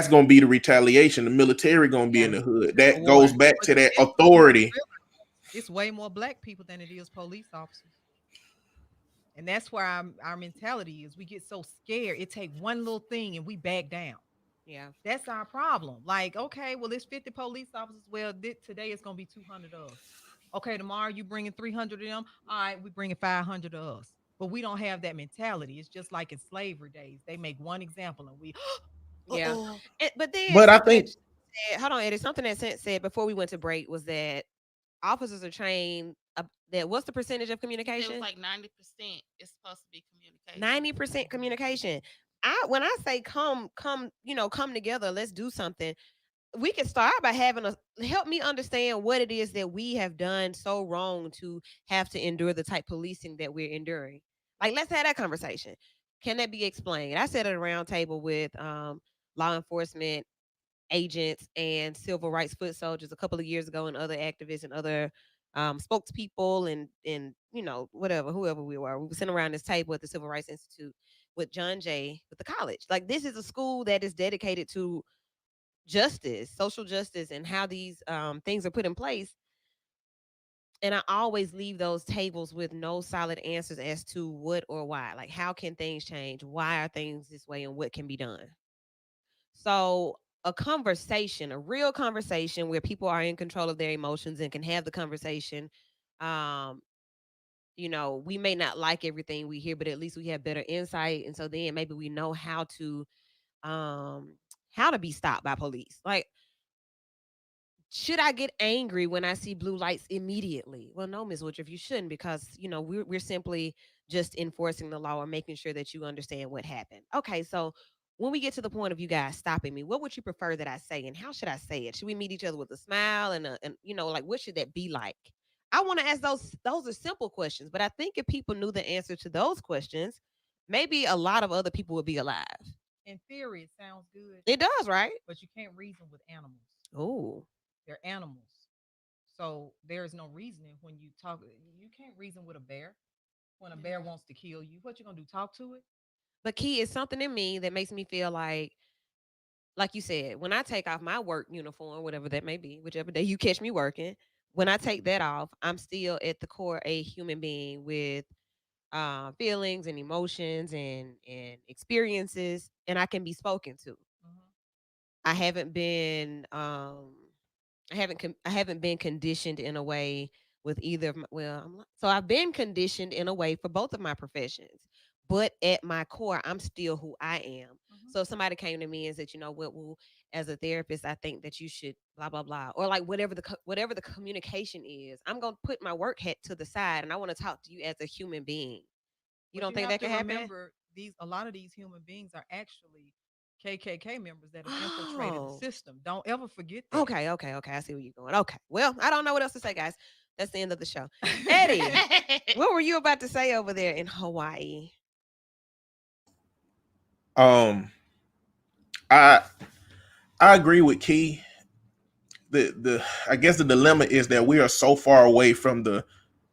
going to be the retaliation. The military going to be in Yeah. the hood. It's a That war. goes back But to that people don't authority. realize it's way more black people than it is police officers. And that's where our mentality is. We get so scared. It take one little thing and we back down. Yeah. That's our problem. Like, okay, well, it's 50 police officers. Well, today it's gonna be 200 of us. Okay, tomorrow you bringing 300 of them. All right, we bringing 500 of us. But we don't have that mentality. It's just like in slavery days. They make one example and we, Yeah. oh, But then But I something that think said, hold on, Eddie. Something that said before we went to break was that officers are trained. That what's the percentage of It was communication? like 90% is supposed to be communication. 90% communication. when I say come together, let's do something. We can start by having a help me understand what it is that we have done so wrong to have to endure the type policing that we're enduring. Like, let's have that conversation. Can that be explained? I sat at a round table with law enforcement agents and civil rights foot soldiers a couple of years ago, and other activists and other spokespeople and whatever, whoever we were. We were sitting around this table at the Civil Rights Institute with John Jay with the college. Like, this is a school that is dedicated to justice, social justice, and how these things are put in place. And I always leave those tables with no solid answers as to what or why. Like, how can things change? Why are things this way? And what can be done? So, a conversation, a real conversation where people are in control of their emotions and can have the conversation. Um, we may not like everything we hear, but at least we have better insight. And so then maybe we know um how to be stopped by police. Like, should I get angry when I see blue lights immediately? Well, no, Ms. Woodruff, you shouldn't, because we're simply just enforcing the law or making sure that you understand what happened. Okay, so when we get to the point of you guys stopping me, what would you prefer that I say, and how should I say it? Should we meet each other with a smile and like, what should that be like? I want to ask those. Those are simple questions, but I think if people knew the answer to those questions, maybe a lot of other people would be alive. In theory, it sounds good, It does, right? but you can't reason with animals. Oh, They're animals. So there's no reasoning when you talk. You can't reason with a bear. When a bear wants to kill you, what you gonna do? Talk to it? but key is something in me that makes me feel like you said, when I take off my work uniform, whatever that may be, whichever day you catch me working, when I take that off, I'm still at the core a human being with feelings and emotions and experiences, and I can be spoken to. Mhm. I haven't been I haven't been conditioned in a way with either of my, well, so I've been conditioned in a way for both of my professions. But at my core, I'm still who I am. Mhm. So if somebody came to me and said, you know what, well, as a therapist, I think that you should blah blah blah, or like whatever the communication is, I'm gonna put my work hat to the side and I want to talk to you as a human being. You But don't you think have that to can happen? remember these. A lot of these human beings are actually KKK members that have infiltrated the Oh, system. Don't ever forget that. okay, okay, okay. I see where you're going. Okay. Well, I don't know what else to say, guys. That's the end of the show. Eddie, what were you about to say over there in Hawaii? Um, I I agree with Key. The I guess the dilemma is that we are so far away from the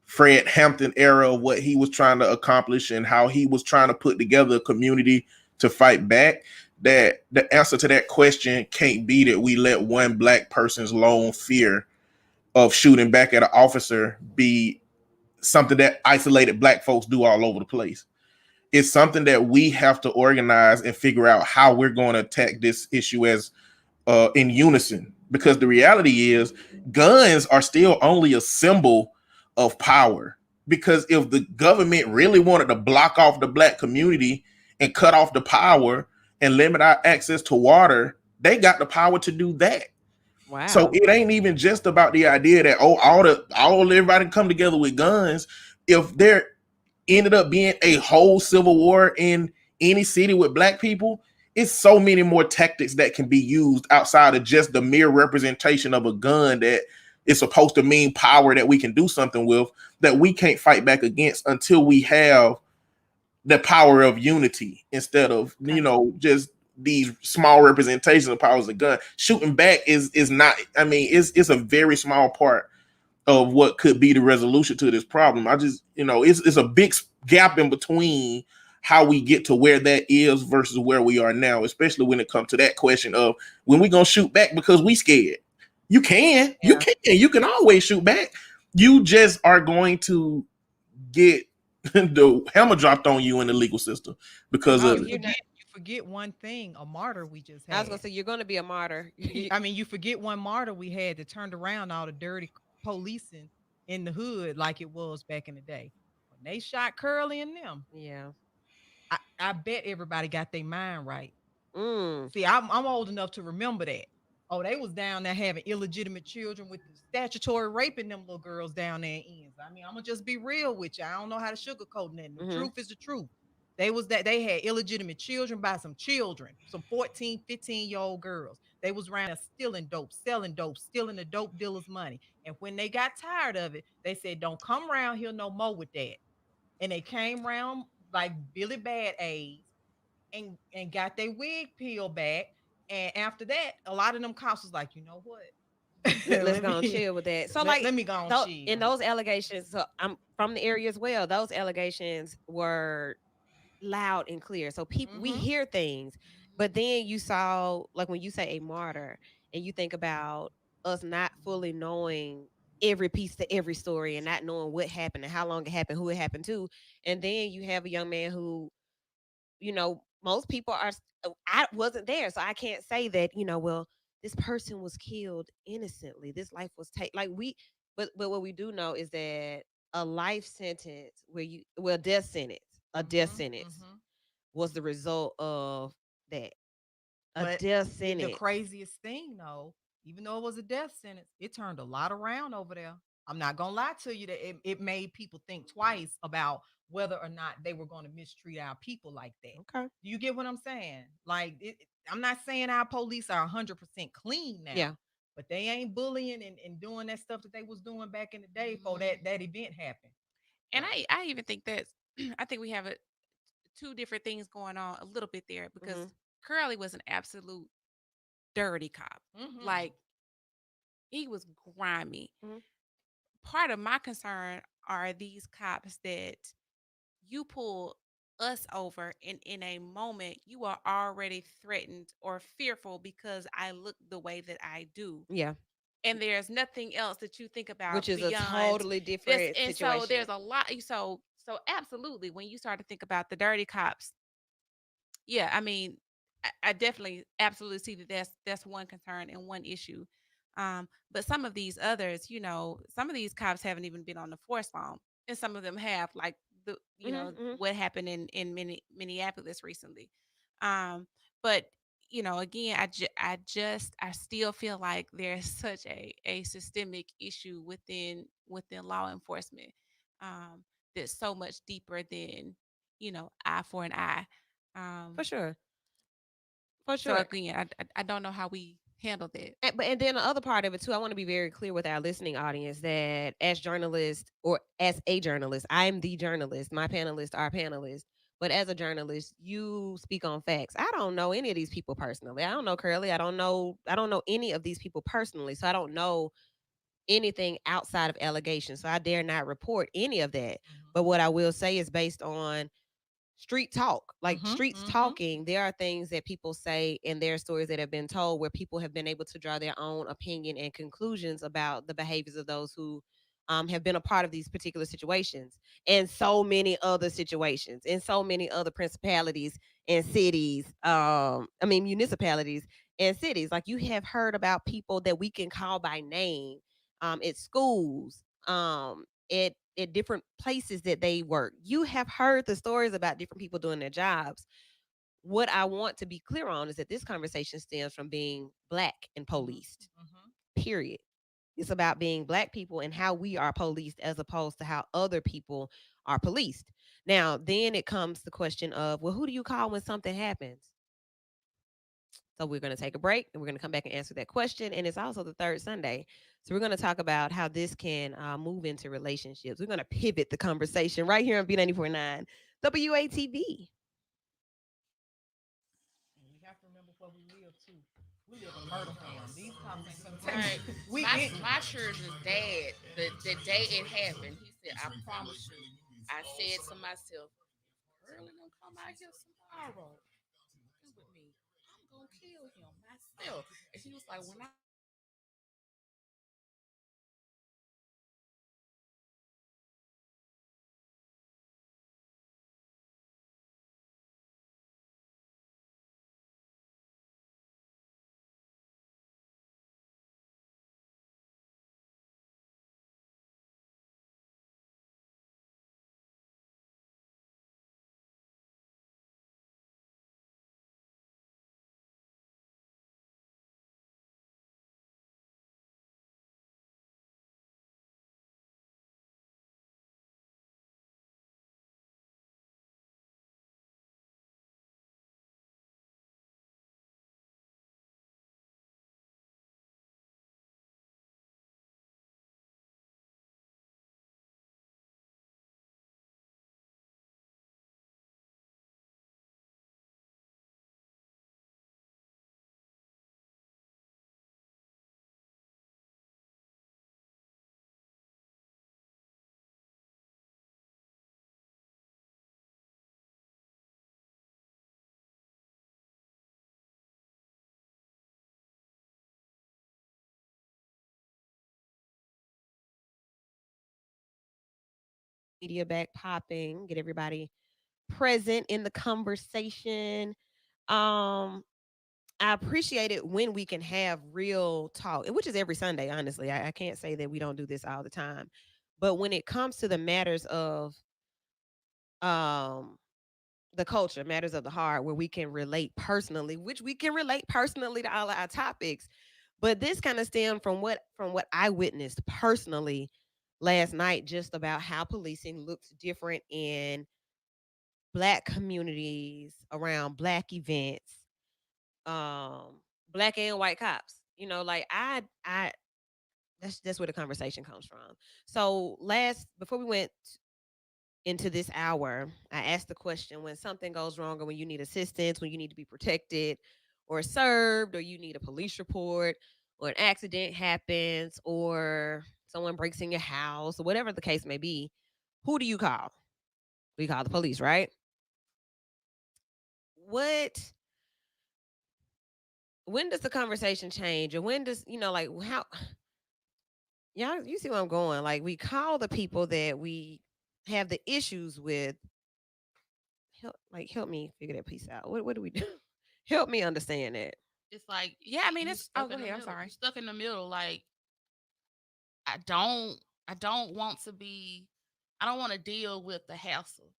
Fred Hampton era of what he was trying to accomplish and how he was trying to put together a community to fight back, that the answer to that question can't be that we let one black person's lone fear of shooting back at an officer be something that isolated black folks do all over the place. It's something that we have to organize and figure out how we're going to attack this issue as in unison, because the reality is guns are still only a symbol of power. Because if the government really wanted to block off the black community and cut off the power and limit our access to water, they got the power to do that. So Wow. it ain't even just about the idea that all everybody come together with guns. If there ended up being a whole civil war in any city with black people, it's so many more tactics that can be used outside of just the mere representation of a gun that is supposed to mean power that we can do something with, that we can't fight back against until we have the power of unity instead of just these small representations of powers of gun. Shooting back is not, I mean, it's a very small part of what could be the resolution to this problem. I just, it's a big gap in between how we get to where that is versus where we are now, especially when it comes to that question of when we gonna shoot back because we scared. Yeah. You can always shoot back. You just are going to get the hammer dropped on you in the legal system because Oh, of You it. you're not. forget one thing. A martyr we just I was gonna had. say you're gonna be a martyr. I mean, you forget one martyr we had that turned around all the dirty policing in the hood like it was back in the day. When they shot Curly and them, Yeah. I bet everybody got their mind right. Mm. See, I'm old enough to remember that. Oh, they was down there having illegitimate children with the statutory raping them little girls down there in ends. I mean, I'm gonna just be real with you. I don't know how to sugarcoat nothing. The Hmm. truth is the truth. They had illegitimate children by some children, some 14, 15-year-old girls. They was around there stealing dope, selling dope, stealing the dope dealers' money. And when they got tired of it, they said, "Don't come around here no more with that." And they came around like Billy Bad A's and got their wig peeled back. And after that, a lot of them cops was like, "You know what? Let's let go and me chill with that. So let, like let me go on though chill." in those allegations, so I'm from the area as well. Those allegations were loud and clear. So people we Mm-hmm. hear things, but then you saw like when you say a martyr and you think about us not fully knowing every piece to every story and not knowing what happened and how long it happened, who it happened to, and then you have a young man who most people are. I wasn't there, so I can't say that. Well, this person was killed innocently. This life was taken. Like but what we do know is that a life sentence death sentence, a death Mm-hmm. sentence Mm-hmm. was the result of that. A But death the sentence. craziest thing, though, even though it was a death sentence, it turned a lot around over there. I'm not gonna lie to you that it made people think twice about whether or not they were going to mistreat our people like that. Okay. Do you get what I'm saying? Like, I'm not saying our police are 100% clean Yeah. now, but they ain't bullying and doing that stuff that they was doing back in the day before that event happened. And Right. I even think that I think we have two different things going on a little bit there because Mhm. Curly was an absolute dirty cop. Mm-hmm. Like he was grimy. Mhm. Part of my concern are these cops that you pull us over and in a moment you are already threatened or fearful because I look the way that I do. Yeah. And there's nothing else that you think about Which is a beyond totally this. different And so situation. there's a lot. So absolutely, when you start to think about the dirty cops, yeah, I mean, I definitely absolutely see that that's one concern and one issue. But some of these others, some of these cops haven't even been on the force long, and some of them have, like Mhm. Mhm. what happened in Minneapolis recently. Um, but again, I still feel like there's such a systemic issue within law enforcement, um, that's so much deeper than eye for an eye. For Um, sure. For so sure. again, I don't know how we handle that. And then the other part of it too, I want to be very clear with our listening audience that as journalists or as a journalist, I'm the journalist. My panelists are panelists. But as a journalist, you speak on facts. I don't know any of these people personally. I don't know Curly. I don't know any of these people personally. So I don't know anything outside of allegations. So I dare not report any of that. But what I will say is based on street talk, like Mm-hmm. streets Mm-hmm. talking. There are things that people say and there are stories that have been told where people have been able to draw their own opinion and conclusions about the behaviors of those who have been a part of these particular situations and so many other situations and so many other principalities and cities, municipalities and cities. Like you have heard about people that we can call by name, at schools, at different places that they work. You have heard the stories about different people doing their jobs. What I want to be clear on is that this conversation stems from being black and policed. Mm-hmm. Period. It's about being black people and how we are policed as opposed to how other people are policed. Now, then it comes the question of, well, who do you call when something happens? So we're going to take a break and we're going to come back and answer that question. And it's also the third Sunday. So we're going to talk about how this can move into relationships. We're going to pivot the conversation right here on B94.9 WATV. And we have to remember where we live too. We live in murder town. These cops ain't gonna Right. take we My it, my children's dad, the day it happened, he said, "I promise you." I said to myself, "Early gonna come out here tomorrow fucking with me. I'm gonna kill him myself." And he was like, "When I media back popping, get everybody present in the conversation. Um, I appreciate it when we can have real talk, which is every Sunday, honestly. I can't say that we don't do this all the time. But when it comes to the matters of um the culture, matters of the heart, where we can relate personally, which we can relate personally to all of our topics. But this kind of stemmed from what I witnessed personally last night, just about how policing looks different in black communities around black events, black and white cops. Like I that's where the conversation comes from. So last before we went into this hour, I asked the question: when something goes wrong or when you need assistance, when you need to be protected or served, or you need a police report, or an accident happens, or someone breaks in your house, or whatever the case may be, who do you call? We call the police, right? What When does the conversation change? Or when does, like, how, y'all, you see where I'm going? Like, we call the people that we have the issues with. Help me figure that piece out. What do we do? Help me understand that. It's like Yeah, I mean you it's. Oh, stuck go in the ahead. I'm middle. You sorry. stuck in the middle. Like I don't I don't want to be. I don't want to deal with the hassle.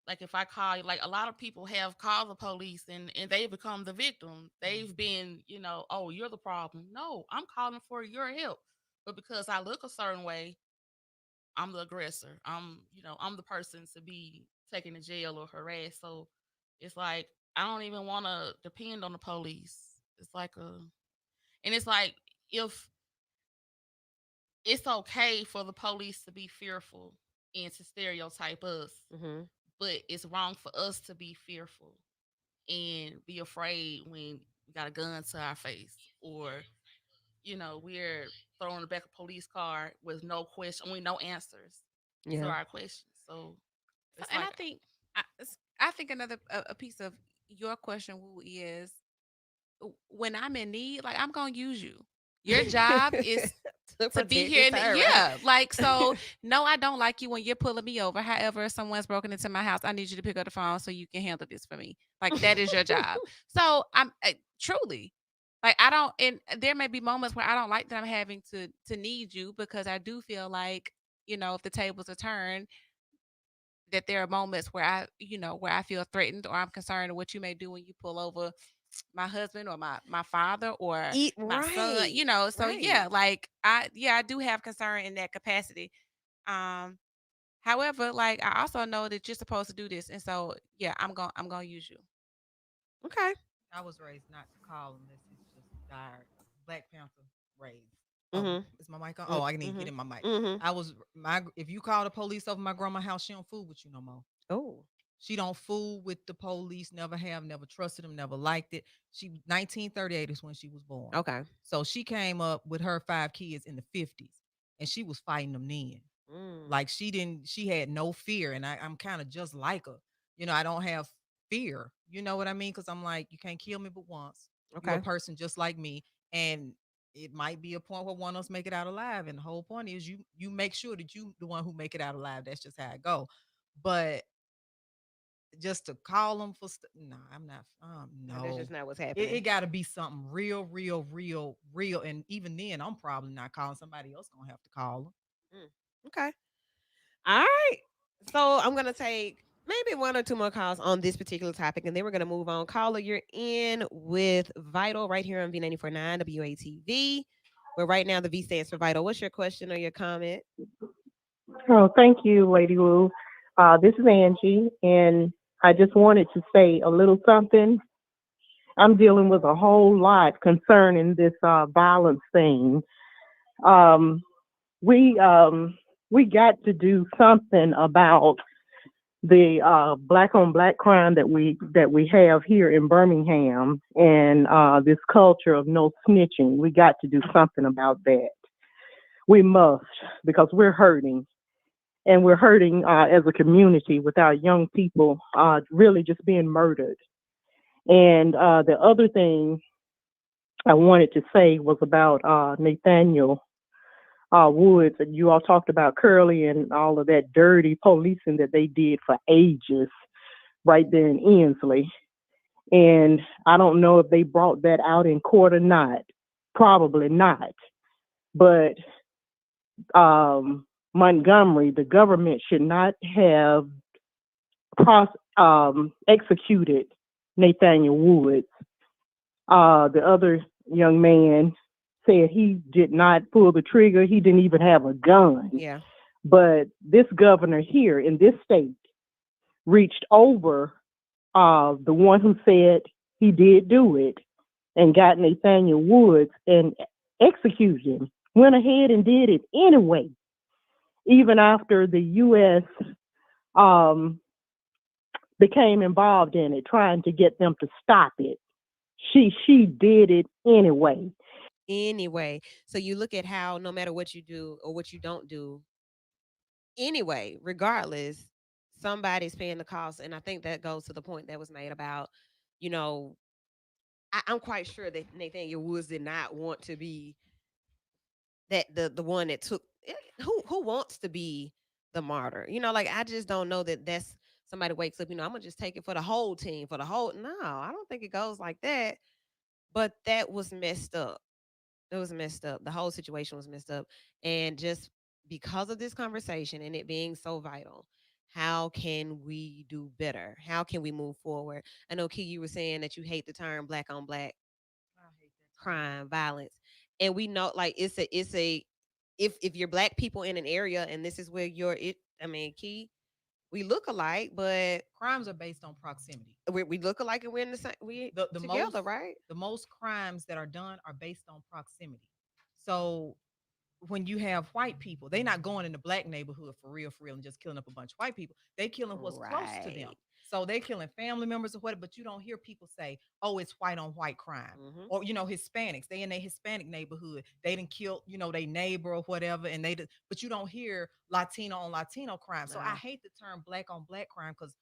Like if I call you, like a lot of people have called the police and they become the victim. They've been, oh, you're the problem. No, I'm calling for your help. But because I look a certain way, I'm the aggressor. I'm the person to be taken to jail or harassed. So it's like I don't even want to depend on the police. It's like and it's like if it's okay for the police to be fearful and to stereotype us, Mm-hmm. but it's wrong for us to be fearful and be afraid when we got a gun to our face or we're throwing the back of a police car with no question, no answers to Yeah. our questions. So So, it's and like, I think another a piece of your question, Woo, is when I'm in need, like I'm gonna use you. Your job is To to be protect here. and serve, right? Yeah, like so. No, I don't like you when you're pulling me over. However, if someone's broken into my house, I need you to pick up the phone so you can handle this for me. Like that is your job. So I'm truly. Like I don't, and there may be moments where I don't like that I'm having to need you because I do feel like if the tables are turned, that there are moments where where I feel threatened or I'm concerned of what you may do when you pull over my husband or my father or Eat my son, right. so Right. yeah, like I do have concern in that capacity. um However, like I also know that you're supposed to do this, and so yeah, I'm gonna use you. Okay. I was raised not to call unless it's just dire. Black Panther raised. Oh, Mm-hmm. is my mic on? Oh, I need to get Mm-hmm. in my mic. Mm-hmm. I was my. If you call the police over my grandma's house, she don't fool with you no more. Oh. She don't fool with the police. Never have. Never trusted them. Never liked it. 1938 is when she was born. Okay. So she came up with her 5 kids in the 50s, and she was fighting them then. Mm. Like she didn't. She had no fear, and I'm kind of just like her. I don't have fear. You know what I mean? Because I'm like, you can't kill me but once. You're a Okay. person just like me, and it might be a point where one of us make it out alive. And the whole point is you make sure that you the one who make it out alive. That's just how it go. But just to call them for no, I'm not. No, that's No, just not what's it happening. got to be something real, real, real, real. And even then, I'm probably not calling somebody else. Gonna have to call them. Mm. Okay. All right. So I'm gonna take maybe one or two more calls on this particular topic, and then we're gonna move on. Caller, you're in with Vital right here on V94.9 WATV. Where right now the V stands for Vital. What's your question or your comment? Oh, thank you, Lady Wu. This is Angie, and I just wanted to say a little something. I'm dealing with a whole lot concerning this violence thing. Um, we we got to do something about the black on black crime that we have here in Birmingham, and this culture of no snitching. We got to do something about that. We must, because we're hurting, and we're hurting as a community with our young people really just being murdered. And the other thing I wanted to say was about Nathaniel Woods, and you all talked about Curly and all of that dirty policing that they did for ages right there in Inslee. And I don't know if they brought that out in court or not. Probably not. But Montgomery, the government should not have executed Nathaniel Woods. The other young man said he did not pull the trigger. He didn't even have a gun. Yeah. But this governor here in this state reached over the one who said he did do it and got Nathaniel Woods and executed him. Went ahead and did it anyway, even after the U.S. Became involved in it, trying to get them to stop it. She did it anyway. Anyway, so you look at how no matter what you do or what you don't do, anyway, regardless, somebody's paying the cost. And I think that goes to the point that was made about, you know, I'm quite sure that Nathaniel Woods did not want to be that the one that took who wants to be the martyr. You know, like I just don't know that that's somebody wakes up, you know, I'm gonna just take it for the whole team, for the whole. No, I don't think it goes like that. But that was messed up. It was messed up. The whole situation was messed up. And just because of this conversation and it being so vital, how can we do better? How can we move forward? I know, Key, you were saying that you hate the term black on black I hate that. crime, violence. And we know like it's a if you're black people in an area and this is where you're it I mean, Key, we look alike, but Crimes are based on proximity. we look alike and we're in the same we The together, most right? the most crimes that are done are based on proximity. So when you have white people, they're not going in the black neighborhood for real, and just killing up a bunch of white people. They killing what's close to them. Right. So they killing family members or whatever, but you don't hear people say, "Oh, it's white on white crime," Hmm. or Hispanics. They in their Hispanic neighborhood, they didn't kill their neighbor or whatever, and but you don't hear Latino on Latino crime. So I Nah. hate the term black on black crime because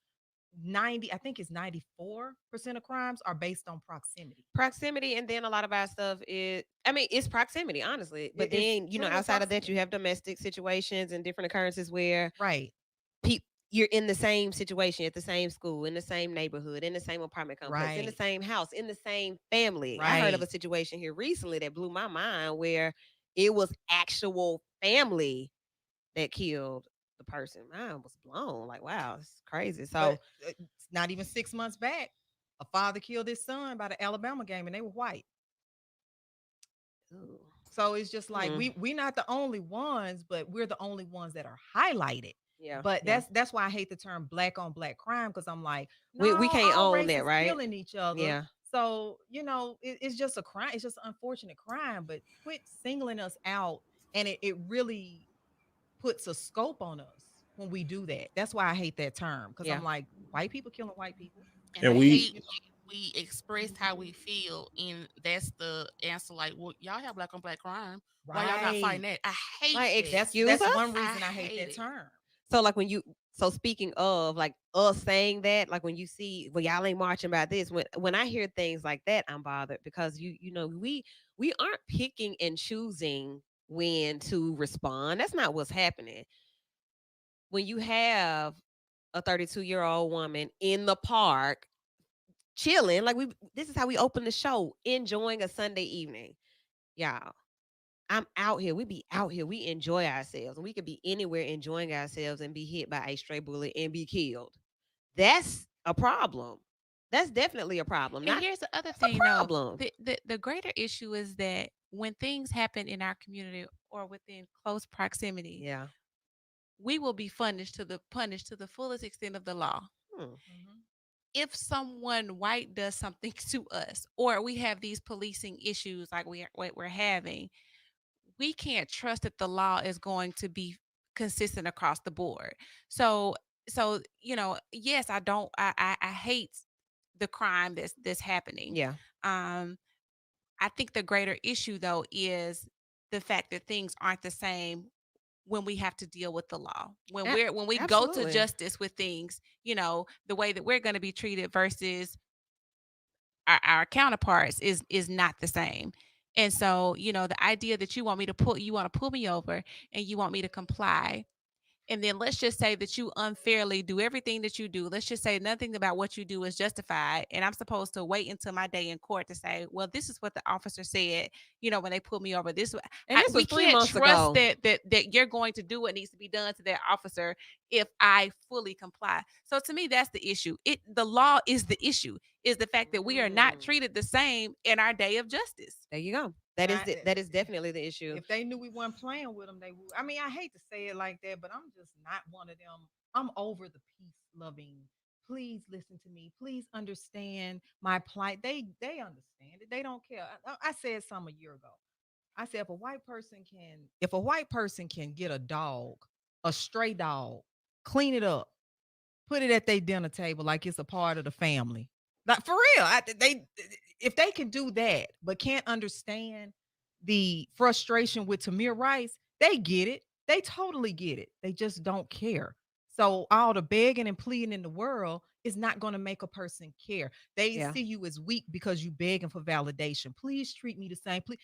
90, I think it's 94% of crimes are based on proximity. Proximity, and then a lot of our stuff is I mean it's proximity, honestly, but It's then you know literal outside of that you proximity. have domestic situations and different occurrences where Right, people you're in the same situation at the same school, in the same neighborhood, in the same apartment complex, in the right, same house, in the same family. I heard of a right. situation here recently that blew my mind where it was actual family that killed the person. Mine was blown. Like, wow, it's crazy. So, But it's not even 6 months back. A father killed his son by the Alabama game, and they were white. ooh, So it's just like mm, we not the only ones, but we're the only ones that are highlighted. yeah, But yeah. that's why I hate the term black on black crime because I'm like, no, We can't all own that, races right? killing each other. Yeah. So it's just a crime. It's just an unfortunate crime. But quit singling us out, and it really puts a scope on us when we do that. That's why I hate that term because Yeah. I'm like, white people killing white people. And And I we hate when we express how we feel, and that's the answer. Like, well, y'all have black on black crime. Why y'all not fighting Right. that? I hate Like, that. excuse That's us? one I reason I hate hate that it. term. So like so speaking of like us saying that, like when you see well y'all ain't marching about this, when I hear things like that, I'm bothered because you know we aren't picking and choosing when to respond. That's not what's happening. When you have a 32-year-old woman in the park chilling, like this is how we open the show, enjoying a Sunday evening. Y'all, I'm out here. We be out here. We enjoy ourselves. And we could be anywhere enjoying ourselves and be hit by a stray bullet and be killed. That's a problem. That's definitely a problem. And Not here's the other that's a thing, though. problem. The greater issue is that when things happen in our community or within close proximity, Yeah. we will be punished to the fullest extent of the law. Hmm. Mhm. If someone white does something to us, or we have these policing issues like we're having, we can't trust that the law is going to be consistent across the board. So yes, I don't I hate the crime that's happening. Yeah. Um I think the greater issue though is the fact that things aren't the same when we have to deal with the law. A- When we go to absolutely. justice with things, the way that we're going to be treated versus our counterparts is not the same. And so, the idea that you want to pull me over and you want me to comply, and then let's just say that you unfairly do everything that you do. Let's just say nothing about what you do is justified. And I'm supposed to wait until my day in court to say, well, this is what the officer said, when they pulled me over. And this We was 3 can't months trust ago. that you're going to do what needs to be done to that officer if I fully comply. So to me, that's the issue. The law is the issue, is the fact that we are not treated the same in our day of justice. There you go. That is definitely the issue. If they knew we weren't playing with them, they would. I mean, I hate to say it like that, but I'm just not one of them. I'm over the peace loving. Please listen to me. Please understand my plight. They understand it. They don't care. I said some a year ago. I said if a white person can get a dog, a stray dog, clean it up, put it at their dinner table like it's a part of the family. Like for real. If they can do that, but can't understand the frustration with Tamir Rice, they get it. They totally get it. They just don't care. So all the begging and pleading in the world is not going to make a person care. They Yeah. see you as weak because you begging for validation. Please treat me the same. Please,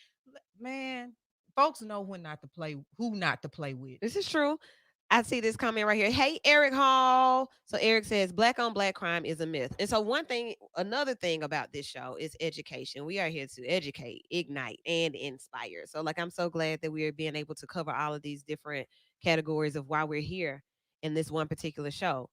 man. Folks know who not to play with. This is true. I see this comment right here. Hey, Eric Hall. So Eric says black on black crime is a myth. And so another thing about this show is education. We are here to educate, ignite, and inspire. So I'm so glad that we are being able to cover all of these different categories of why we're here in this one particular show.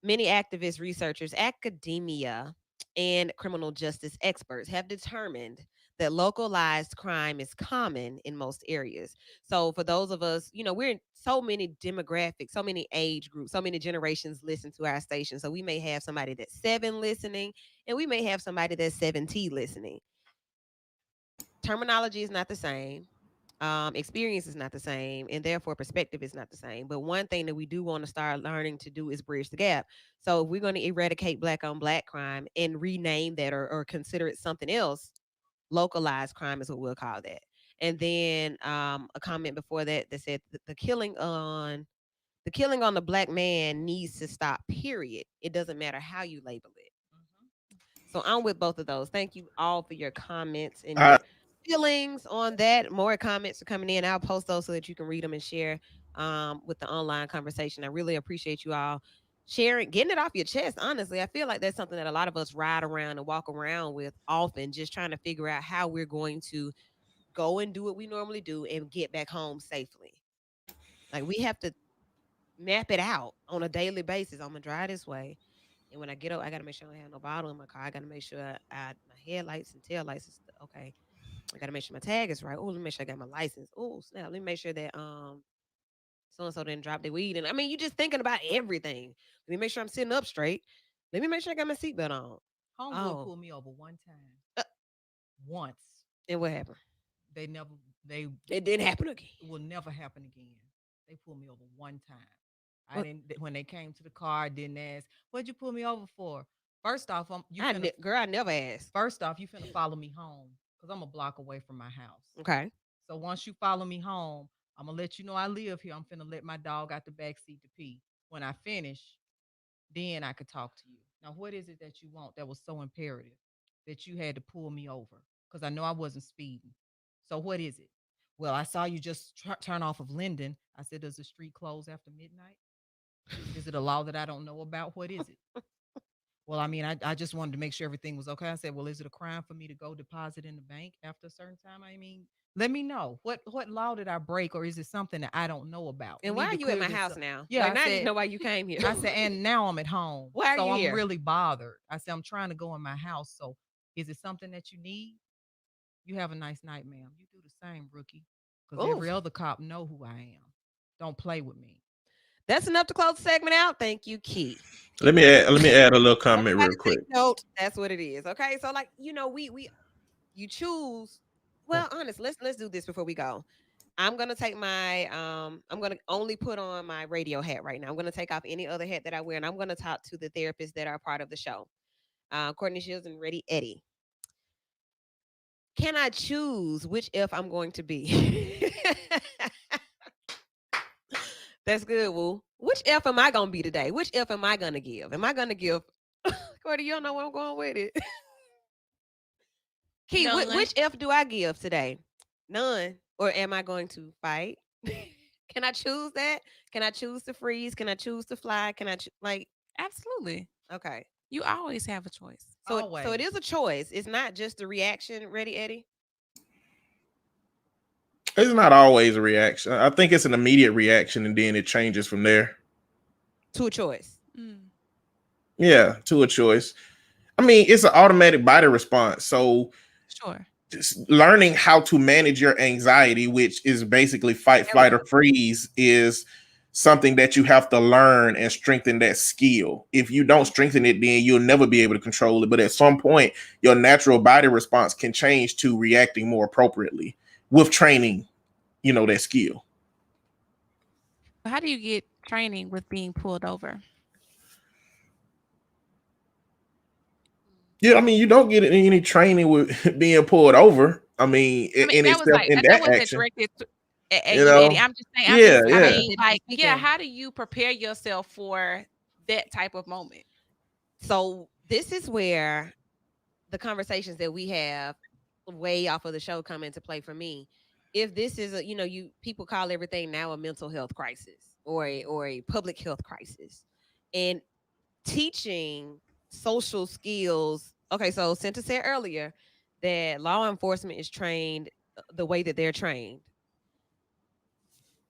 Many activists, researchers, academia, and criminal justice experts have determined that localized crime is common in most areas. So, for those of us, we're in so many demographics, so many age groups, so many generations listen to our station. So, we may have somebody that's 7 listening, and we may have somebody that's 70 listening. Terminology is not the same. Experience is not the same, and therefore perspective is not the same. But one thing that we do want to start learning to do is bridge the gap. So if we're going to eradicate black on black crime and rename that or consider it something else, localized crime is what we'll call that. And then a comment before that said the killing on the black man needs to stop, period. It doesn't matter how you label it. So I'm with both of those. Thank you all for your comments and your feelings on that. More comments are coming in. I'll post those so that you can read them and share with the online conversation. I really appreciate you all sharing, getting it off your chest. Honestly, I feel like that's something that a lot of us ride around and walk around with often, just trying to figure out how we're going to go and do what we normally do and get back home safely. Like we have to map it out on a daily basis. I'm gonna drive this way. And when I get up, I gotta make sure I don't have no bottle in my car. I gotta make sure my headlights and tail lights is okay. I gotta make sure my tag is right. Oh, let me make sure I got my license. Oh, snap. Let me make sure that so and so didn't drop their weed. And I mean, you just thinking about everything. Let me make sure I'm sitting up straight. Let me make sure I got my seatbelt on. Homeboy pulled me over one time. Once. And what happened? It didn't happen again. It will never happen again. They pulled me over one time. When they came to the car, I didn't ask, what'd you pull me over for? First off, I never asked. First off, you finna follow me home because I'm a block away from my house. Okay. So once you follow me home, I'm gonna let you know I live here. I'm finna let my dog out the back seat to pee. When I finish, then I could talk to you. Now, what is it that you want that was so imperative that you had to pull me over? Because I know I wasn't speeding. So what is it? Well, I saw you just turn off of Linden. I said, does the street close after midnight? Is it a law that I don't know about? What is it? Well, I mean, I just wanted to make sure everything was okay. I said, well, is it a crime for me to go deposit in the bank after a certain time? I mean, let me know. What law did I break, or is it something that I don't know about? And why are you at my house now? Yeah, I didn't know why you came here. I said, and now I'm at home. Why are you here? I'm really bothered. I said, I'm trying to go in my house. So is it something that you need? You have a nice night, ma'am. You do the same, rookie. Because every other cop know who I am. Don't play with me. That's enough to close the segment out. Thank you, Key. Let me add a little comment real quick. Note, that's what it is. Okay. So you choose. Well, honest, let's do this before we go. I'm gonna take my I'm gonna only put on my radio hat right now. I'm gonna take off any other hat that I wear, and I'm gonna talk to the therapists that are part of the show. Courtney Shields and Ready Eddie. Can I choose which F I'm going to be? That's good, Woo. Which F am I gonna be today? Which F am I gonna give? Am I gonna give Courtney, you don't know where I'm going with it. Key, None. which F do I give today? None. Or am I going to fight? Can I choose that? Can I choose to freeze? Can I choose to fly? Can I like? Absolutely. Okay. You always have a choice. So it is a choice. It's not just a reaction. Ready, Eddie? It's not always a reaction. I think it's an immediate reaction, and then it changes from there. To a choice. Yeah, to a choice. I mean, it's an automatic body response. So Sure. just learning how to manage your anxiety, which is basically fight, flight, or freeze, is something that you have to learn and strengthen that skill. If you don't strengthen it, then you'll never be able to control it. But at some point, your natural body response can change to reacting more appropriately with training, that skill. How do you get training with being pulled over? Yeah, I mean, you don't get any training with being pulled over. I mean, in that was itself, like in that that wasn't action, directed at you you, know. Eddie. I'm just saying. Yeah, I yeah. mean, like, yeah. Speaking. How do you prepare yourself for that type of moment? So this is where the conversations that we have way off of the show come into play for me. If this is people call everything now a mental health crisis or a public health crisis, and teaching social skills. Okay, so Cinta said earlier that law enforcement is trained the way that they're trained.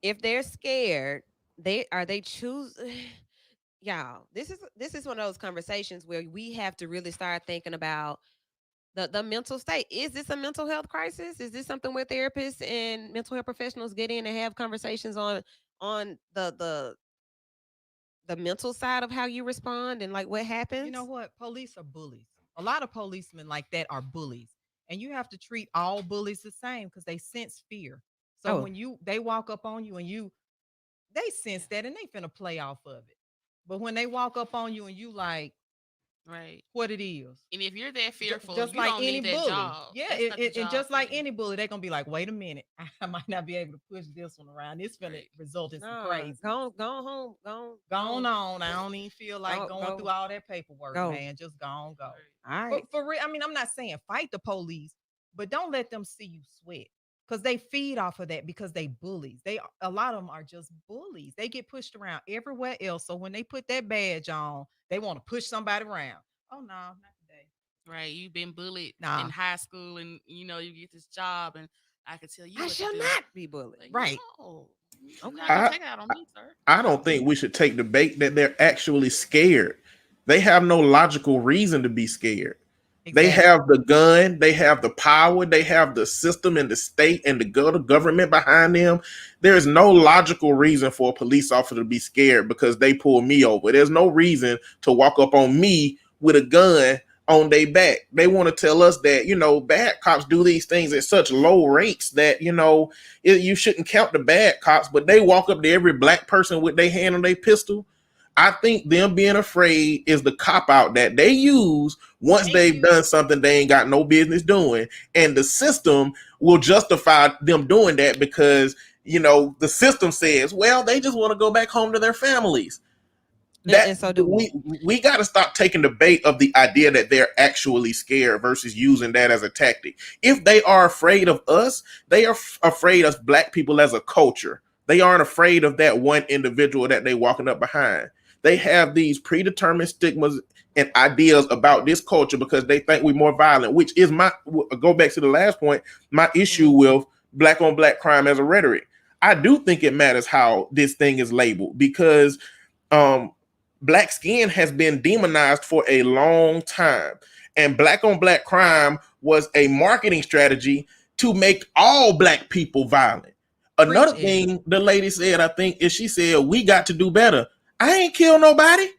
If they're scared, they choose. Y'all, this is one of those conversations where we have to really start thinking about the mental state. Is this a mental health crisis? Is this something where therapists and mental health professionals get in and have conversations on the mental side of how you respond and like what happens? You know what? Police are bullies. A lot of policemen like that are bullies. And you have to treat all bullies the same because they sense fear. So Oh. when they walk up on you and they sense that and they finna play off of it. But when they walk up on you and you like Right. what it is. And if you're that fearful, Just you like don't any need that bully. job. Yeah, That's not the and job just for like you. any bully, they're gonna be like, wait a minute, I might not be able to push this one around. This finna Right. result in some Nah, crazy. go home. Go on. I don't even feel like Go- going go. through all that paperwork, Go. man. Just go. All But right. for real, I mean, I'm not saying fight the police, but don't let them see you sweat because they feed off of that because they bullies. A lot of them are just bullies. They get pushed around everywhere else. So when they put that badge on, they want to push somebody around. Oh no, not today. Right. You've been bullied Nah. in high school and you get this job and I can tell you I what to shall do. not be bullied. Like, Right. No, you're Okay. not gonna take it out on me, sir. I don't think we should take the bait that they're actually scared. They have no logical reason to be scared. They Exactly. have the gun, they have the power, they have the system and the state and the government behind them. There is no logical reason for a police officer to be scared because they pull me over. There's no reason to walk up on me with a gun on their back. They want to tell us that, bad cops do these things at such low rates that, you shouldn't count the bad cops, but they walk up to every black person with their hand on their pistol. I think them being afraid is the cop out that they use once they've done something they ain't got no business doing. And the system will justify them doing that because, the system says, well, they just want to go back home to their families. And so do we got to stop taking the bait of the idea that they're actually scared versus using that as a tactic. If they are afraid of us, they are afraid of black people as a culture. They aren't afraid of that one individual that they walking up behind. They have these predetermined stigmas and ideas about this culture because they think we're more violent, which is go back to the last point, my issue with black on black crime as a rhetoric. I do think it matters how this thing is labeled because black skin has been demonized for a long time. And black on black crime was a marketing strategy to make all black people violent. Another thing the lady said, I think, is she said, we got to do better. I ain't killed nobody.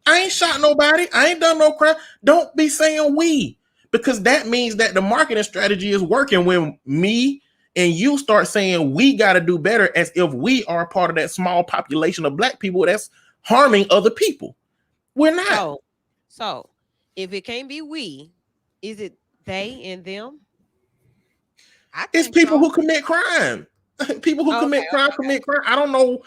I ain't shot nobody. I ain't done no crime. Don't be saying we, because that means that the marketing strategy is working when me and you start saying we got to do better as if we are part of that small population of black people that's harming other people. We're not. So if it can't be we, is it they and them? It's people who commit crime. People who commit crime. I don't know.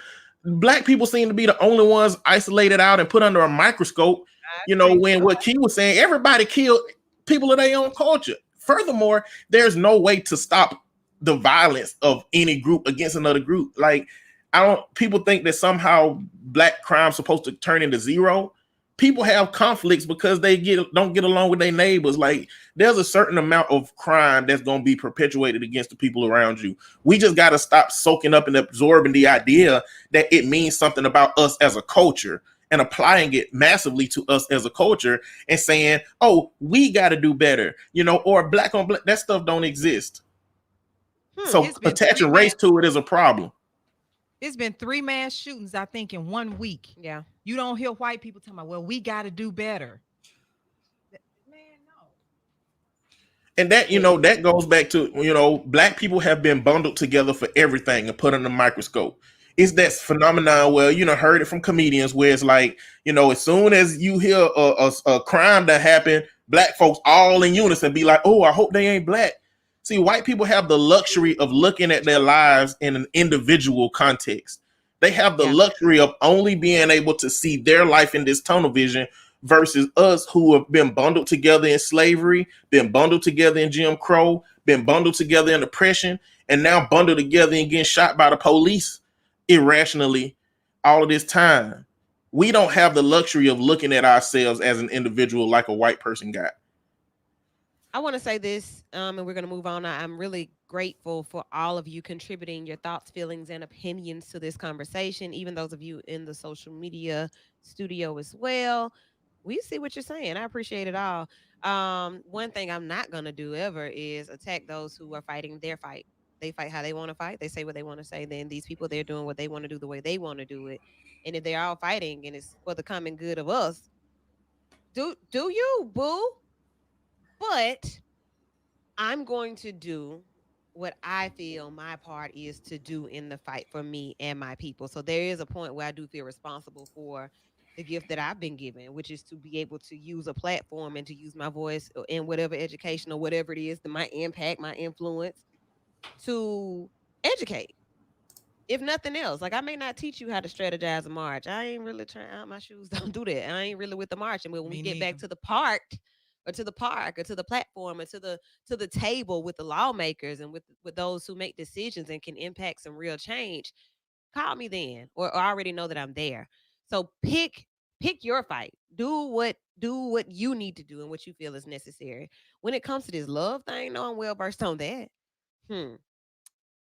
Black people seem to be the only ones isolated out and put under a microscope. When what Key was saying, everybody killed people of their own culture. Furthermore, there's no way to stop the violence of any group against another group. Like, I don't, people think that somehow black crime's supposed to turn into zero. People have conflicts because they don't get along with their neighbors. Like, there's a certain amount of crime that's going to be perpetuated against the people around you. We just got to stop soaking up and absorbing the idea that it means something about us as a culture and applying it massively to us as a culture and saying, oh, we got to do better, or black on black. That stuff don't exist. So It's been attaching race to it is a problem. It's been 3 mass shootings, I think, in 1 week. Yeah. You don't hear white people talking about, well, we got to do better. Man, no. And that, that goes back to, black people have been bundled together for everything and put under a microscope. It's that phenomenon where, heard it from comedians where it's like, as soon as you hear a crime that happened, black folks all in unison be like, oh, I hope they ain't black. See, white people have the luxury of looking at their lives in an individual context. They have the luxury of only being able to see their life in this tunnel vision versus us who have been bundled together in slavery, been bundled together in Jim Crow, been bundled together in oppression, and now bundled together and getting shot by the police irrationally all of this time. We don't have the luxury of looking at ourselves as an individual like a white person got. I want to say this, and we're going to move on. I'm really grateful for all of you contributing your thoughts, feelings, and opinions to this conversation, even those of you in the social media studio as well. We see what you're saying. I appreciate it all. One thing I'm not going to do ever is attack those who are fighting their fight. They fight how they want to fight. They say what they want to say. Then these people, they're doing what they want to do the way they want to do it. And if they're all fighting and it's for the common good of us, do you, boo? But I'm going to do what I feel my part is to do in the fight for me and my people. So there is a point where I do feel responsible for the gift that I've been given, which is to be able to use a platform and to use my voice in whatever education or whatever it is, my impact, my influence to educate. If nothing else, like I may not teach you how to strategize a march. I ain't really trying out my shoes. Don't do that. I ain't really with the marching. But when we get back to the park or to the platform or to the table with the lawmakers and with those who make decisions and can impact some real change, call me then or I already know that I'm there. So pick your fight. Do what you need to do and what you feel is necessary. When it comes to this love thing, no, I'm well versed on that.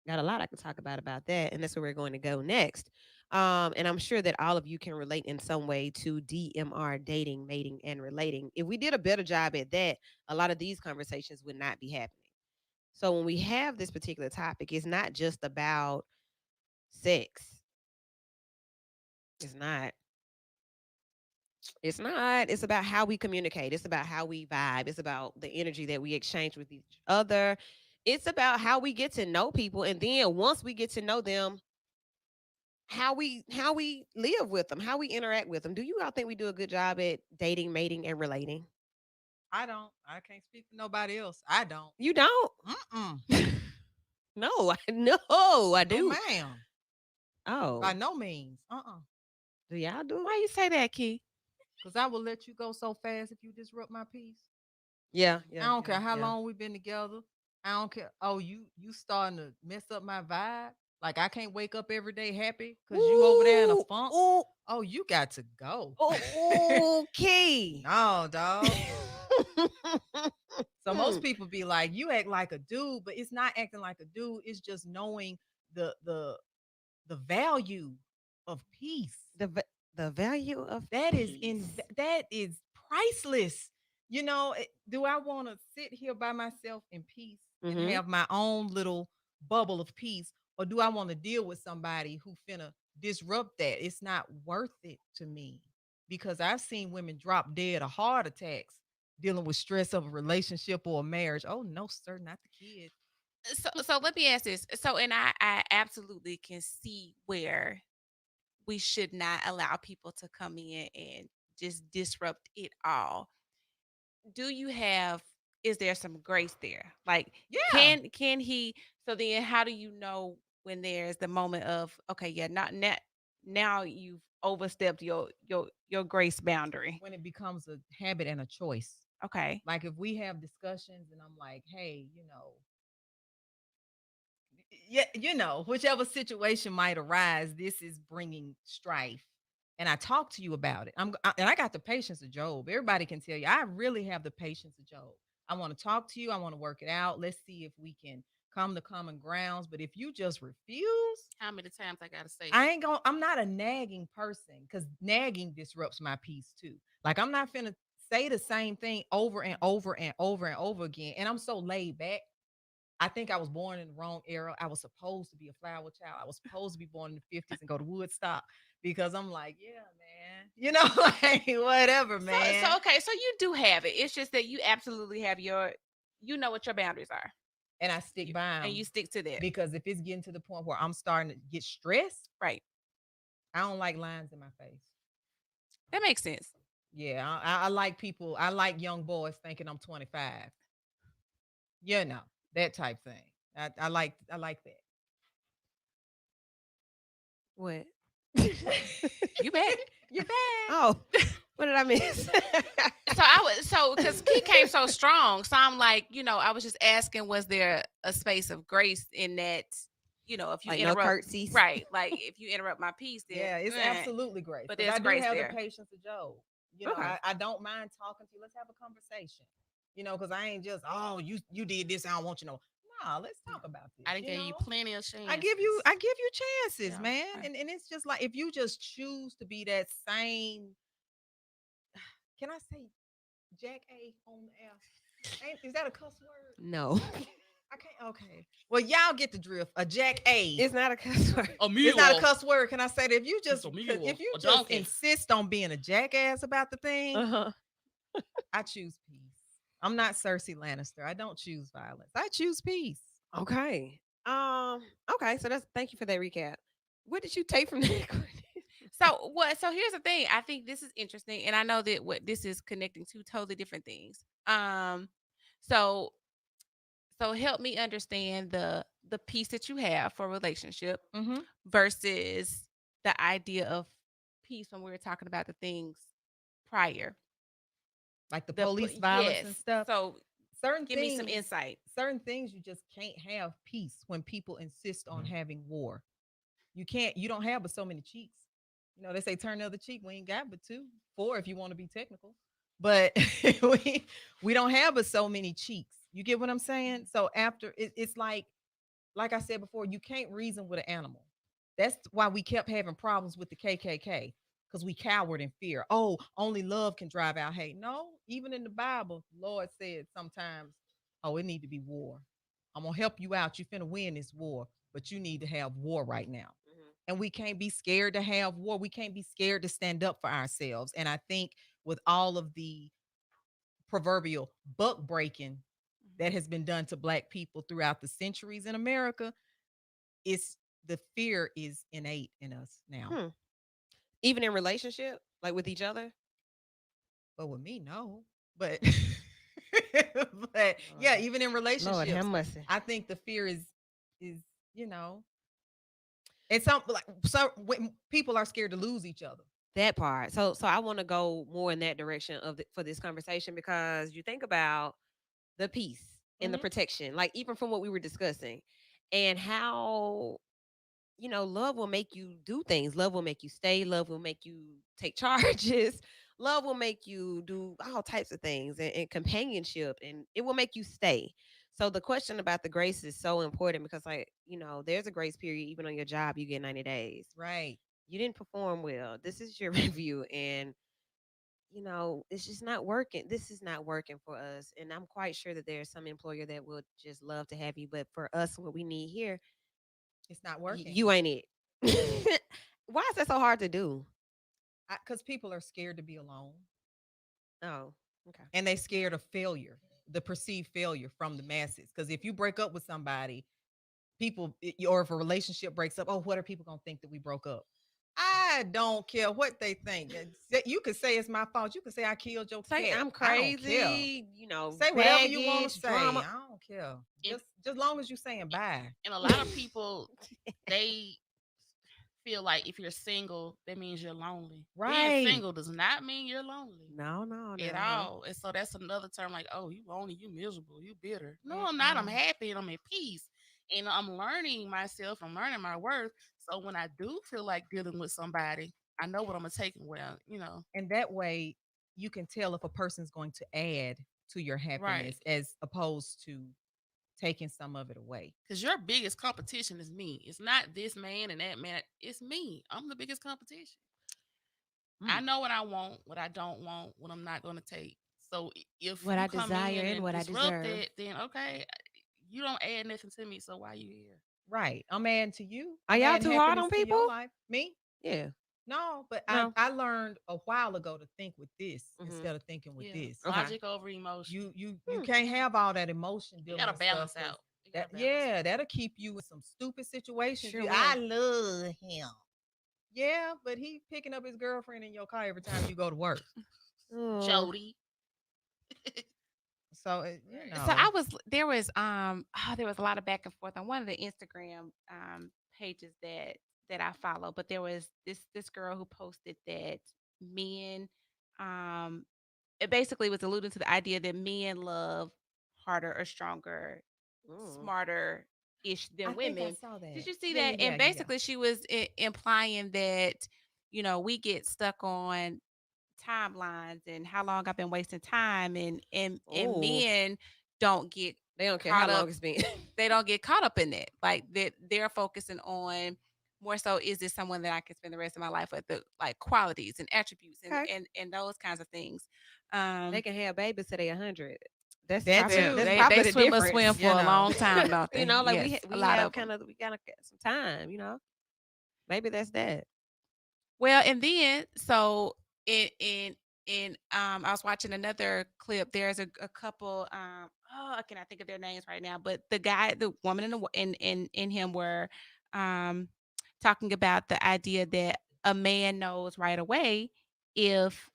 Got a lot I could talk about that, and that's where we're going to go next. And I'm sure that all of you can relate in some way to DMR, dating, mating, and relating. If we did a better job at that, a lot of these conversations would not be happening. So when we have this particular topic, it's not just about sex. It's not. It's not. It's about how we communicate. It's about how we vibe. It's about the energy that we exchange with each other. It's about how we get to know people, and then once we get to know them, how we live with them, how we interact with them. Do you all think we do a good job at dating, mating, and relating? I don't. I can't speak for nobody else. I don't. You don't? No, I do. No, ma'am. Oh, By no means. do y'all do? Why you say that, Key? Because I will let you go so fast if you disrupt my peace. Yeah, I don't care how long we've been together. I don't care. Oh, you starting to mess up my vibe. Like I can't wake up every day happy because you over there in a funk. Ooh, Oh, you got to go. okay. No, dog. So most people be like, you act like a dude, but it's not acting like a dude. It's just knowing the value of peace. The value of That is peace. that is priceless. Do I want to sit here by myself in peace and Mhm. have my own little bubble of peace, or do I want to deal with somebody who finna disrupt that? It's not worth it to me because I've seen women drop dead of heart attacks dealing with stress of a relationship or a marriage. Oh no, sir, not the kid. So let me ask this. So, and I absolutely can see where we should not allow people to come in and just disrupt it all. Do you have, is there some grace there? Like, Yeah. can he, so then how do you know when there's the moment of, okay, yeah, not now you've overstepped your grace boundary? When it becomes a habit and a choice. Okay. Like if we have discussions and I'm like, hey, yeah, whichever situation might arise, this is bringing strife. And I talk to you about it. And I got the patience of Job. Everybody can tell you, I really have the patience of Job. I want to talk to you. I want to work it out. Let's see if we can come to common grounds. But if you just refuse, How many times I gotta say I it? ain't going I'm not a nagging person because nagging disrupts my peace too. Like I'm not finna say the same thing over and over and over and over again. And I'm so laid back. I think I was born in the wrong era. I was supposed to be a flower child. I was supposed to be born in the 50s and go to Woodstock because I'm like, yeah, man. Like whatever, man. So okay, so you do have it. It's just that you absolutely have you know what your boundaries are, And I stick by and them you stick to that. because if it's getting to the point where I'm starting to get stressed, Right. I don't like lines in my face. That makes sense. Yeah, I like people. I like young boys thinking I'm 25. That type thing. I like that. What? You bet. You bet. Oh, what did I miss? Because Key came so strong, so I'm like, I was just asking, was there a space of grace in that? If you Like no interrupt, curtsies? right? Like if you interrupt my piece, then Yeah, it's absolutely great. But 'cause there's I do grace have there. the patience of Job. Okay. I don't mind talking to you. Let's have a conversation. Because I ain't just, oh, you did this. I don't want you to know. Nah, let's talk about this. I done gave you plenty of chances. I give you chances, Yeah, man. okay. And it's just like if you just choose to be that same. Can I say Jack A on the air? Is that a cuss word? No, I can't. Okay. Well, y'all get the drift. A Jack A. it's not a cuss word. It's not a cuss word. Can I say that if you just a mule, if you a just donkey. insist on being a jackass about the thing, Uh-huh. I choose peace. I'm not Cersei Lannister. I don't choose violence. I choose peace. Okay. Okay. So thank you for that recap. What did you take from that? So here's the thing. I think this is interesting, and I know that what this is connecting to totally different things. So help me understand the piece that you have for relationship Mm-hmm. versus the idea of peace when we were talking about the things prior. Like the The police pl- violence yes. and stuff. So Certain give me things, some insight. certain things you just can't have peace when people insist on having war. You don't have but so many cheeks. They say turn the other cheek. We ain't got but two, four if you want to be technical. But we don't have but so many cheeks. You get what I'm saying? So after it's like I said before, you can't reason with an animal. That's why we kept having problems with the KKK because we cowered in fear. Oh, only love can drive out hate. No, even in the Bible, Lord said sometimes, oh, it need to be war. I'm gonna help you out. You finna win this war, but you need to have war right now. And we can't be scared to have war. We can't be scared to stand up for ourselves. And I think with all of the proverbial buck breaking that has been done to Black people throughout the centuries in America, it's the fear is innate in us now. Even in relationship, like with each other. But with me, no. But yeah, even in Lord relationships, have mercy. I think the fear is you know, it's something like when people are scared to lose each other. That part. So I want to go more in that direction for this conversation because you think about the peace and the Mhm. protection, like even from what we were discussing, and how love will make you do things. Love will make you stay. Love will make you take charges. Love will make you do all types of things and companionship, and it will make you stay. So the question about the grace is so important because, like, there's a grace period. Even on your job, you get 90 days. Right. You didn't perform well. This is your review, and it's just not working. This is not working for us. And I'm quite sure that there's some employer that would just love to have you. But for us, what we need here, It's not working. you ain't it. Why is that so hard to do? Because people are scared to be alone. Oh, okay. And they scared of failure, the perceived failure from the masses. Because if you break up with somebody, or if a relationship breaks up, oh, what are people gonna think that we broke up? I don't care what they think. You could say it's my fault. You could say I killed your Say cat. I'm I don't care. crazy. Say whatever you want to baggage, say. drama. I don't care. Just long as you saying bye. And a lot of people, they feel like if you're single, that means you're lonely. Being Right. single does not mean you're lonely No, no, at no. all. And so that's another term like, oh, you lonely, you miserable, you bitter. No, I'm not. I'm Mm-mm. happy and I'm at peace. And I'm learning myself, I'm learning my worth. So when I do feel like dealing with somebody, I know what I'm gonna take and well, And that way you can tell if a person's going to add to your right. happiness as opposed to taking some of it away. Because your biggest competition is me. It's not this man and that man. It's me. I'm the biggest competition. I Mm. know what I want, what I don't want, what I'm not going to take. So if What you I come desire in and and what I disrupt deserve. it, then okay, you don't add nothing to me. So why you here? Right. I'm adding to you. Are I'm y'all adding too hard happiness on to your people? life. Me? Yeah. No, but I, No. I learned a while ago to think with this Mm-hmm. instead of thinking with Yeah, this. Okay. logic over emotion. You Hmm. can't have all that emotion You dealing got to with stuff balance because out. You got that to balance yeah, out. that'll keep you in some stupid situations. Sure I will. love him. Yeah, but he picking up his girlfriend in your car every time you go to work. Oh. Jody. So Right. So there was a lot of back and forth on one of the Instagram pages that I follow, but there was this girl who posted that men um it basically was alluding to the idea that men love harder or stronger, Mm. smarter ish I than think I women. saw Did that. you see Yeah, yeah, that? yeah, And yeah, yeah. basically she was implying that we get stuck on timelines and how long I've been wasting time, and Oh. men don't get They don't care how caught long up. it's been. They don't get caught up in that. Like that they're focusing on more so, is this someone that I can spend the rest of my life with, the like qualities and attributes and Okay. and those kinds of things. They Um can have babies till they 100. That's That probably too. that's they probably the swim or difference. swim for a long time, don't You they? know, like Yes, a we lot have of them. we gotta get some time. Maybe that's that. Well, and then so I was watching another clip. There's a couple. I cannot think of their names right now, but the woman, and in him were um talking about the idea that a man knows right away if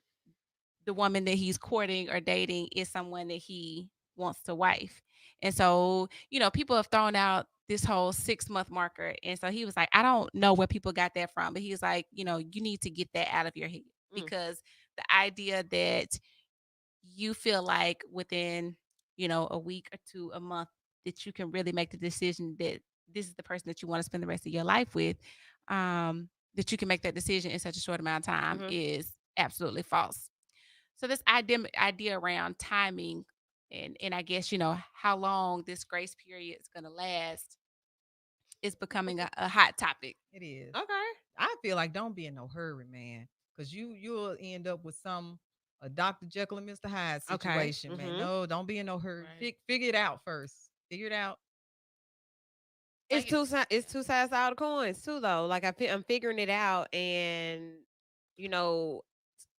the woman that he's courting or dating is someone that he wants to wife. And so, people have thrown out this whole 6 month marker. And so he was like, I don't know where people got that from, but he was like, you need to get that out of your head, Mm. because the idea that you feel like within, a week or two, a month, that you can really make the decision that this is the person that you want to spend the rest of your life with, that you can make that decision in such a short amount of time Mm-hmm. is absolutely false. So this idea around timing, and I guess how long this grace period is going to last, is becoming a hot topic. It is. Okay. I feel like don't be in no hurry, man, because you'll end up with some a Dr. Jekyll and Mr. Hyde Okay. situation, man. Mm-hmm. No, don't be in no hurry. Right. Figure it out first. Figure it out. It's Like two sides. It's two sides to all the coins too, though. Like I'm figuring it out, and you know,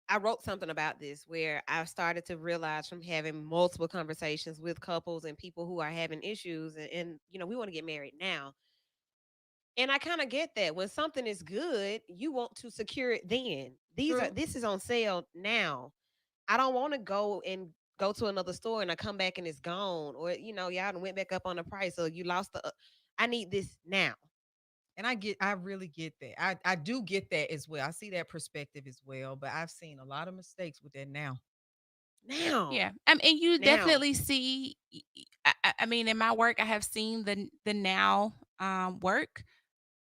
I wrote something about this where I started to realize from having multiple conversations with couples and people who are having issues, and we want to get married now. And I kind of get that when something is good, you want to secure it then. True. This is on sale now. I don't want to go to another store and I come back and it's gone, or y'all done went back up on the price, or you lost the. I need this now. And I really get that. I do get that as well. I see that perspective as well, but I've seen a lot of mistakes with that now. Now. Yeah, and you Now. definitely see. I mean, in my work, I have seen the now work.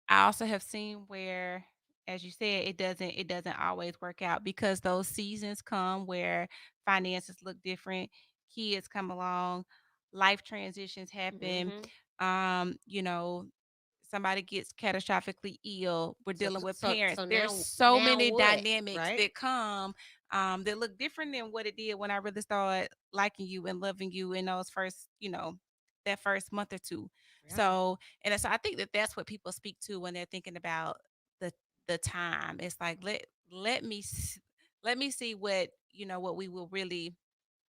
I also have seen where, as you said, it doesn't always work out, because those seasons come where finances look different, kids come along, life transitions happen. Hmm. Um, you know, Somebody gets catastrophically ill. We're So dealing with so parents. so There's now so now many what? dynamics Right? that come, that look different than what it did when I really started liking you and loving you in those first, that first month or two. Yeah. So I think that that's what people speak to when they're thinking about the the time. It's like, let me see what we will really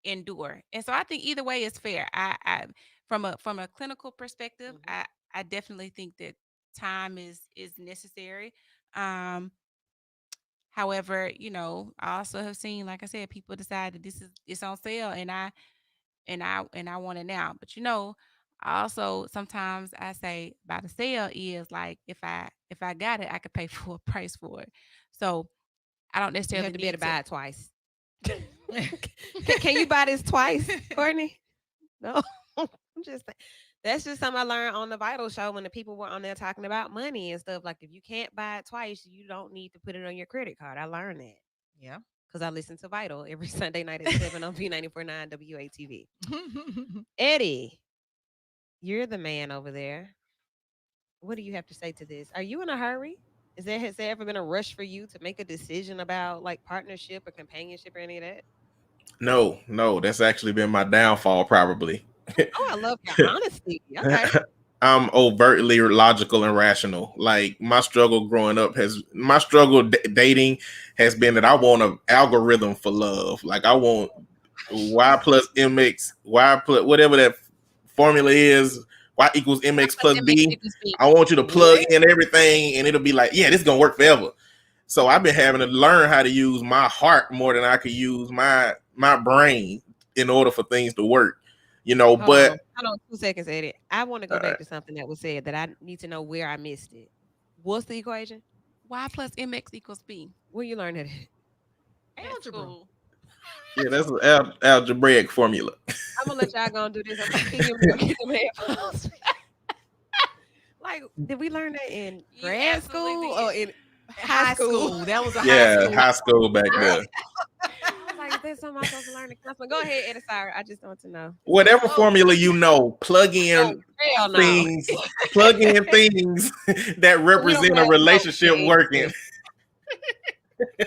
endure. And so I think either way is fair. I from a clinical perspective, Hmm. I definitely think that time is necessary. Um, However, I also have seen, like I said, people decide that it's on sale, and I want it now. But Also, sometimes I say by the sale is like if I got it, I could pay full price for it. So I don't You necessarily have to be able need to to. buy it twice. Can you buy this twice, Courtney? No. I'm just saying. That's just something I learned on the Vital Show when the people were on there talking about money and stuff. Like if you can't buy it twice, you don't need to put it on your credit card. I learned that Yeah. because I listen to Vital every Sunday night at 7 on B94.9 WATV. Eddie, you're the man over there. What do you have to say to this? Are you in a hurry? Has there ever been a rush for you to make a decision about like partnership or companionship or any of that? No, no, that's actually been my downfall, probably. Oh, I love your honesty. Okay. I'm overtly logical and rational. Like my struggle dating has been that I want an algorithm for love. Like I want Y plus MX, Y plus whatever that formula is, Y equals MX Plus plus MX B. equals B. I want you to plug Yeah. in everything and it'll be like, yeah, this is gonna work forever. So I've been having to learn how to use my heart more than I could use my brain in order for things to work. Hold But on. Hold on 2 seconds, Eddie. I want to go back to something that was said that I need to know where I missed it. What's the equation? Y plus MX equals B. Where you learned it? At Algebra. school. yeah, that's an algebraic formula. I'm gonna let y'all go and do this. Can you get them headphones? Like, did we learn that in You grad absolutely school or did. in high school? That was a high Yeah, school. high school back I then. was like, is that something I'm supposed to learn in class? Go ahead, Eddie. Sorry, I just want to know. Whatever Oh, formula plug Oh, in hell no. things, plug in things that We don't represent a have no relationship shade working. here.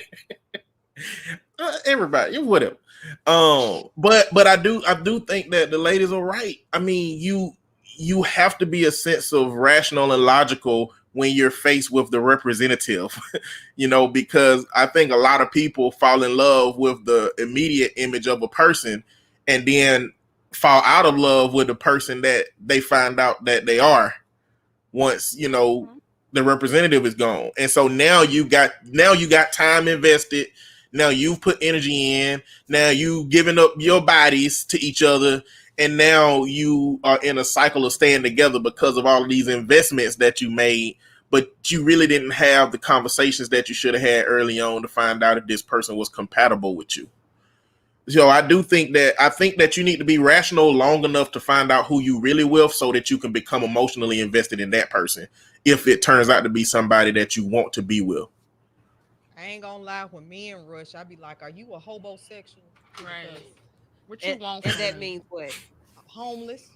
Everybody, whatever. But I do think that the ladies are right. I mean, you have to be a sense of rational and logical when you're faced with the representative, because I think a lot of people fall in love with the immediate image of a person and then fall out of love with the person that they find out that they are once, Mhm. the representative is gone. And so now you got time invested. Now you've put energy in. Now you giving up your bodies to each other. And now you are in a cycle of staying together because of all of these investments that you made, but you really didn't have the conversations that you should have had early on to find out if this person was compatible with you. So I think that you need to be rational long enough to find out who you really with so that you can become emotionally invested in that person if it turns out to be somebody that you want to be with. I ain't gonna lie. When me and Rush, I be like, "Are you a homosexual?" Right. Because What you And, want and from that me? means what? homeless.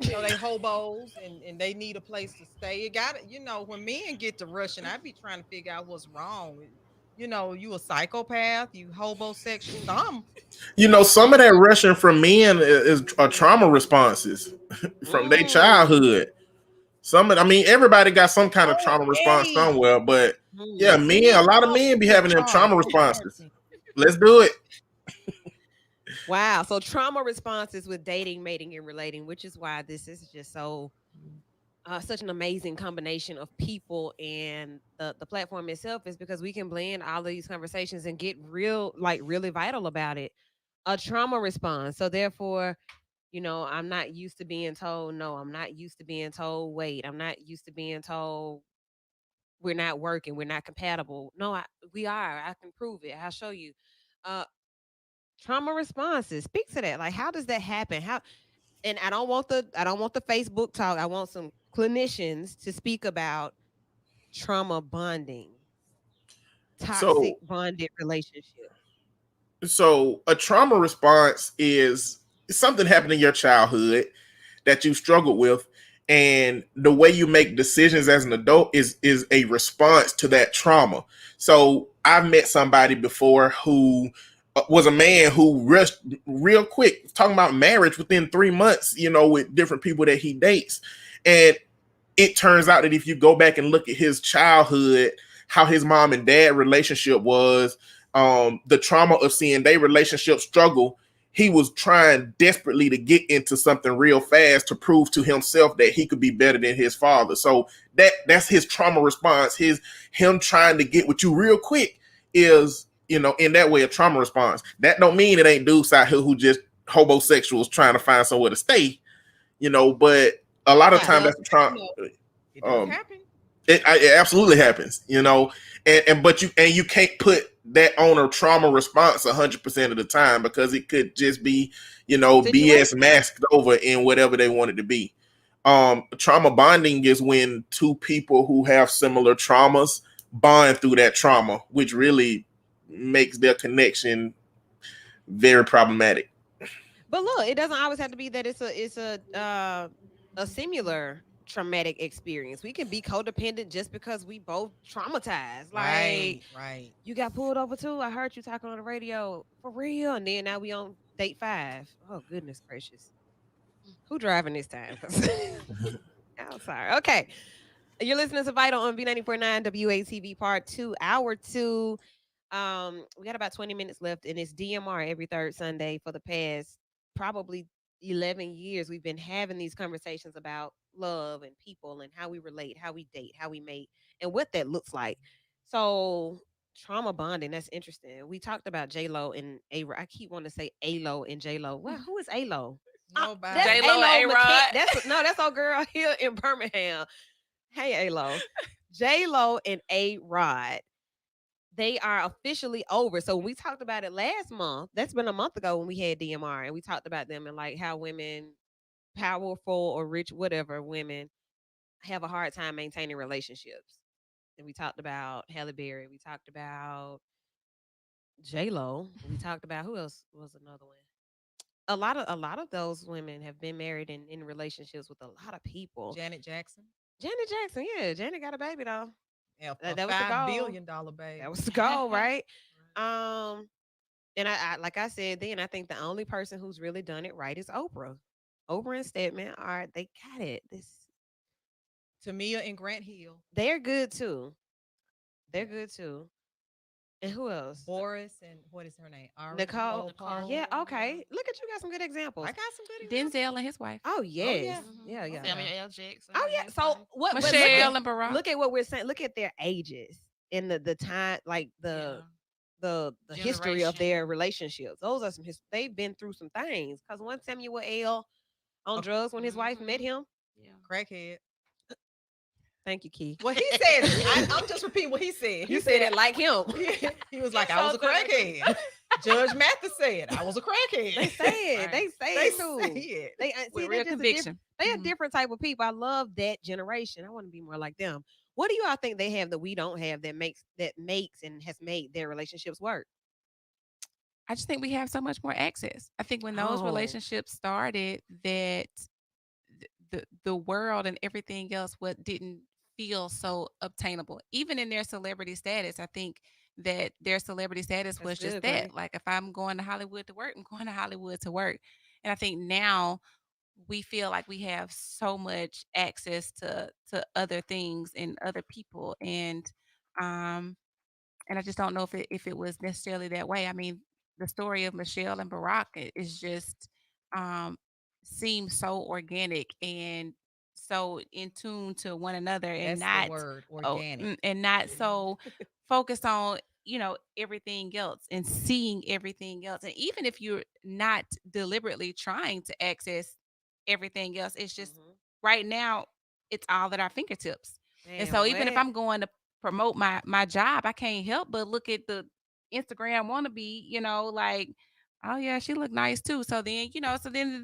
They hobos and they need a place to stay. It got it. When men get to rushing, I be trying to figure out what's wrong. You a psychopath, you homosexual, some. Some of that rushing from men is trauma responses from their Mm. childhood. I mean, everybody got some kind of Oh, trauma response Eddie. somewhere, but yeah, Mm. We men, need a to lot of talk men be about having them trauma. trauma Go ahead. responses. Let's do it. Wow. So trauma responses with dating, mating, and relating, which is why this is just such an amazing combination of people, and the platform itself is because we can blend all of these conversations and get real, like really vital about it. A trauma response. So therefore, I'm not used to being told no. I'm not used to being told wait. I'm not used to being told we're not working. We're not compatible. No, we are. I can prove it. I'll show you. Uh, Trauma responses. Speak to that. Like, how does that happen? And I don't want the Facebook talk. I want some clinicians to speak about trauma bonding, toxic So bonded relationships. So a trauma response is something happened in your childhood that you struggled with, and the way you make decisions as an adult is a response to that trauma. So I've met somebody before who was a man who rushed real quick, talking about marriage within 3 months, with different people that he dates. And it turns out that if you go back and look at his childhood, how his mom and dad relationship was, the trauma of seeing their relationship struggle, he was trying desperately to get into something real fast to prove to himself that he could be better than his father. So that's his trauma response. Him trying to get with you real quick is, in that way, a trauma response. That don't mean it ain't dudes out here who just homosexuals trying to find somewhere to stay, but A lot of I time love that's the trauma. It does Um, happen. it absolutely happens, and but you can't put that on a trauma response 100% of the time because it could just be BS situation. masked over in whatever they want it to be. Trauma bonding is when two people who have similar traumas bond through that trauma, which really makes their connection very problematic. But look, it doesn't always have to be that it's a similar traumatic experience. We can be codependent just because we both traumatized. Right, Like right. you got pulled over too. I heard you talking on the radio for real, and then now we on date 5. Oh goodness gracious, who driving this time? 'Cause- I'm sorry. Okay, you're listening to Vital on B94.9 WATV Part 2, Hour 2. We got about 20 minutes left, and it's DMR every third Sunday for the past probably 11 years. We've been having these conversations about love and people and how we relate, how we date, how we mate, and what that looks like. So trauma bonding, that's interesting. We talked about J Lo and A. I keep wanting to say A Lo and J Lo. Well, who is A Lo? Nobody. That's J-Lo and A-Lo A-Rod. that's our girl here in Birmingham. Hey, A Lo. J Lo and A Rod, they are officially over. So we talked about it last month. That's been a month ago when we had DMR, and we talked about them and like how women, powerful or rich, whatever women, have a hard time maintaining relationships. And we talked about Halle Berry. We talked about J Lo. We talked about who else was another one. A lot of those women have been married and in relationships with a lot of people. Janet Jackson. Janet Jackson, yeah, Janet got a baby though. Yeah, That a was the $5 goal. billion baby. That was the goal, right? Um, and I like I said then, I think the only person who's really done it right is Oprah. Oprah and Stedman are they got it. Tamia and Grant Hill. They're good too. They're good too. And who else? Boris and what is her name? Ari Nicole. Nicole. Yeah, okay. Look at you, got some good examples. I got some good examples. Denzel and his wife. Oh yes. yeah. Yeah, yeah. Samuel L. Jackson. Oh yeah. his So wife. what but Michelle and Barack. look at what we're saying. Look at their ages and the time, like Yeah. the history of their Generation. relationships. Those are some they've been through some things. Because one Samuel L. on drugs when his wife met him. Yeah. Crackhead. Thank you, Key. Well, he said it. I'm just repeating what he said. You said it like him. He was like, I was a crackhead. Judge Mathis said, I was a crackhead. They say it. They say They it too. say it. They With see, real they're just conviction. they a Mhm. different type of people. I love that generation. I want to be more like them. What do you all think they have that we don't have that makes and has made their relationships work? I just think we have so much more access. I think when those Oh. relationships started, that the world and everything else what didn't feel so obtainable. Even in their celebrity status, I think that their celebrity status That's was just good, that. Courtney. Like if I'm going to Hollywood to work, I'm going to Hollywood to work. And I think now we feel like we have so much access to other things and other people, um and I just don't know if it was necessarily that way. I mean, the story of Michelle and Barack is just um, seems so organic and so in tune to one another, and That's the not word, organic. and not so focused on everything else and seeing everything else. And even if you're not deliberately trying to access everything else, it's just Mhm. right now it's all at our fingertips. And Man, so even if what? I'm going to promote my job, I can't help but look at the Instagram wannabe, like, oh yeah, she looked nice too. So then,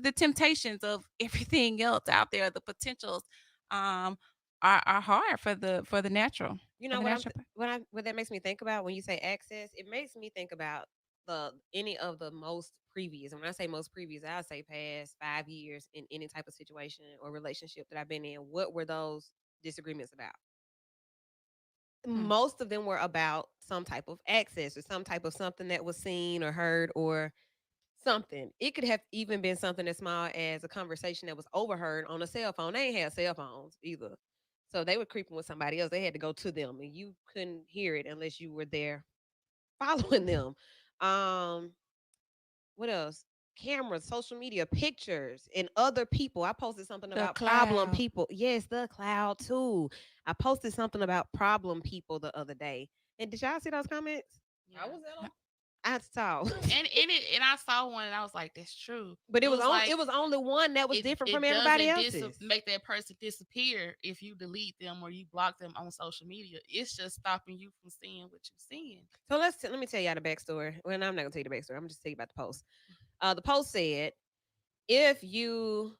the temptations of everything else out there, the potentials, um, are hard for the natural. You For know the what I'm natural. what that makes me think about when you say access, it makes me think about the any of the most previous. And when I say most previous, I'll say past 5 years in any type of situation or relationship that I've been in. What were those disagreements about? Hmm. Most of them were about some type of access or some type of something that was seen or heard or something. It could have even been something as small as a conversation that was overheard on a cell phone. They ain't had cell phones either. So they were creeping with somebody else. They had to go to them and you couldn't hear it unless you were there following them. Um, what else? Cameras, social media, pictures, and other people. I posted something The about problem cloud. people. Yes, the cloud too. I posted something about problem people the other day. And did y'all see those comments? I was in them. I had to talk. And I saw one and I was like, that's true. But it was only like it was only one that was different from everybody else's. Make that person disappear if you delete them or you block them on social media. It's just stopping you from seeing what you're seeing. So let me tell y'all the backstory. Well, no, I'm not gonna tell you the backstory. I'm just tell you about the post. The post said, if your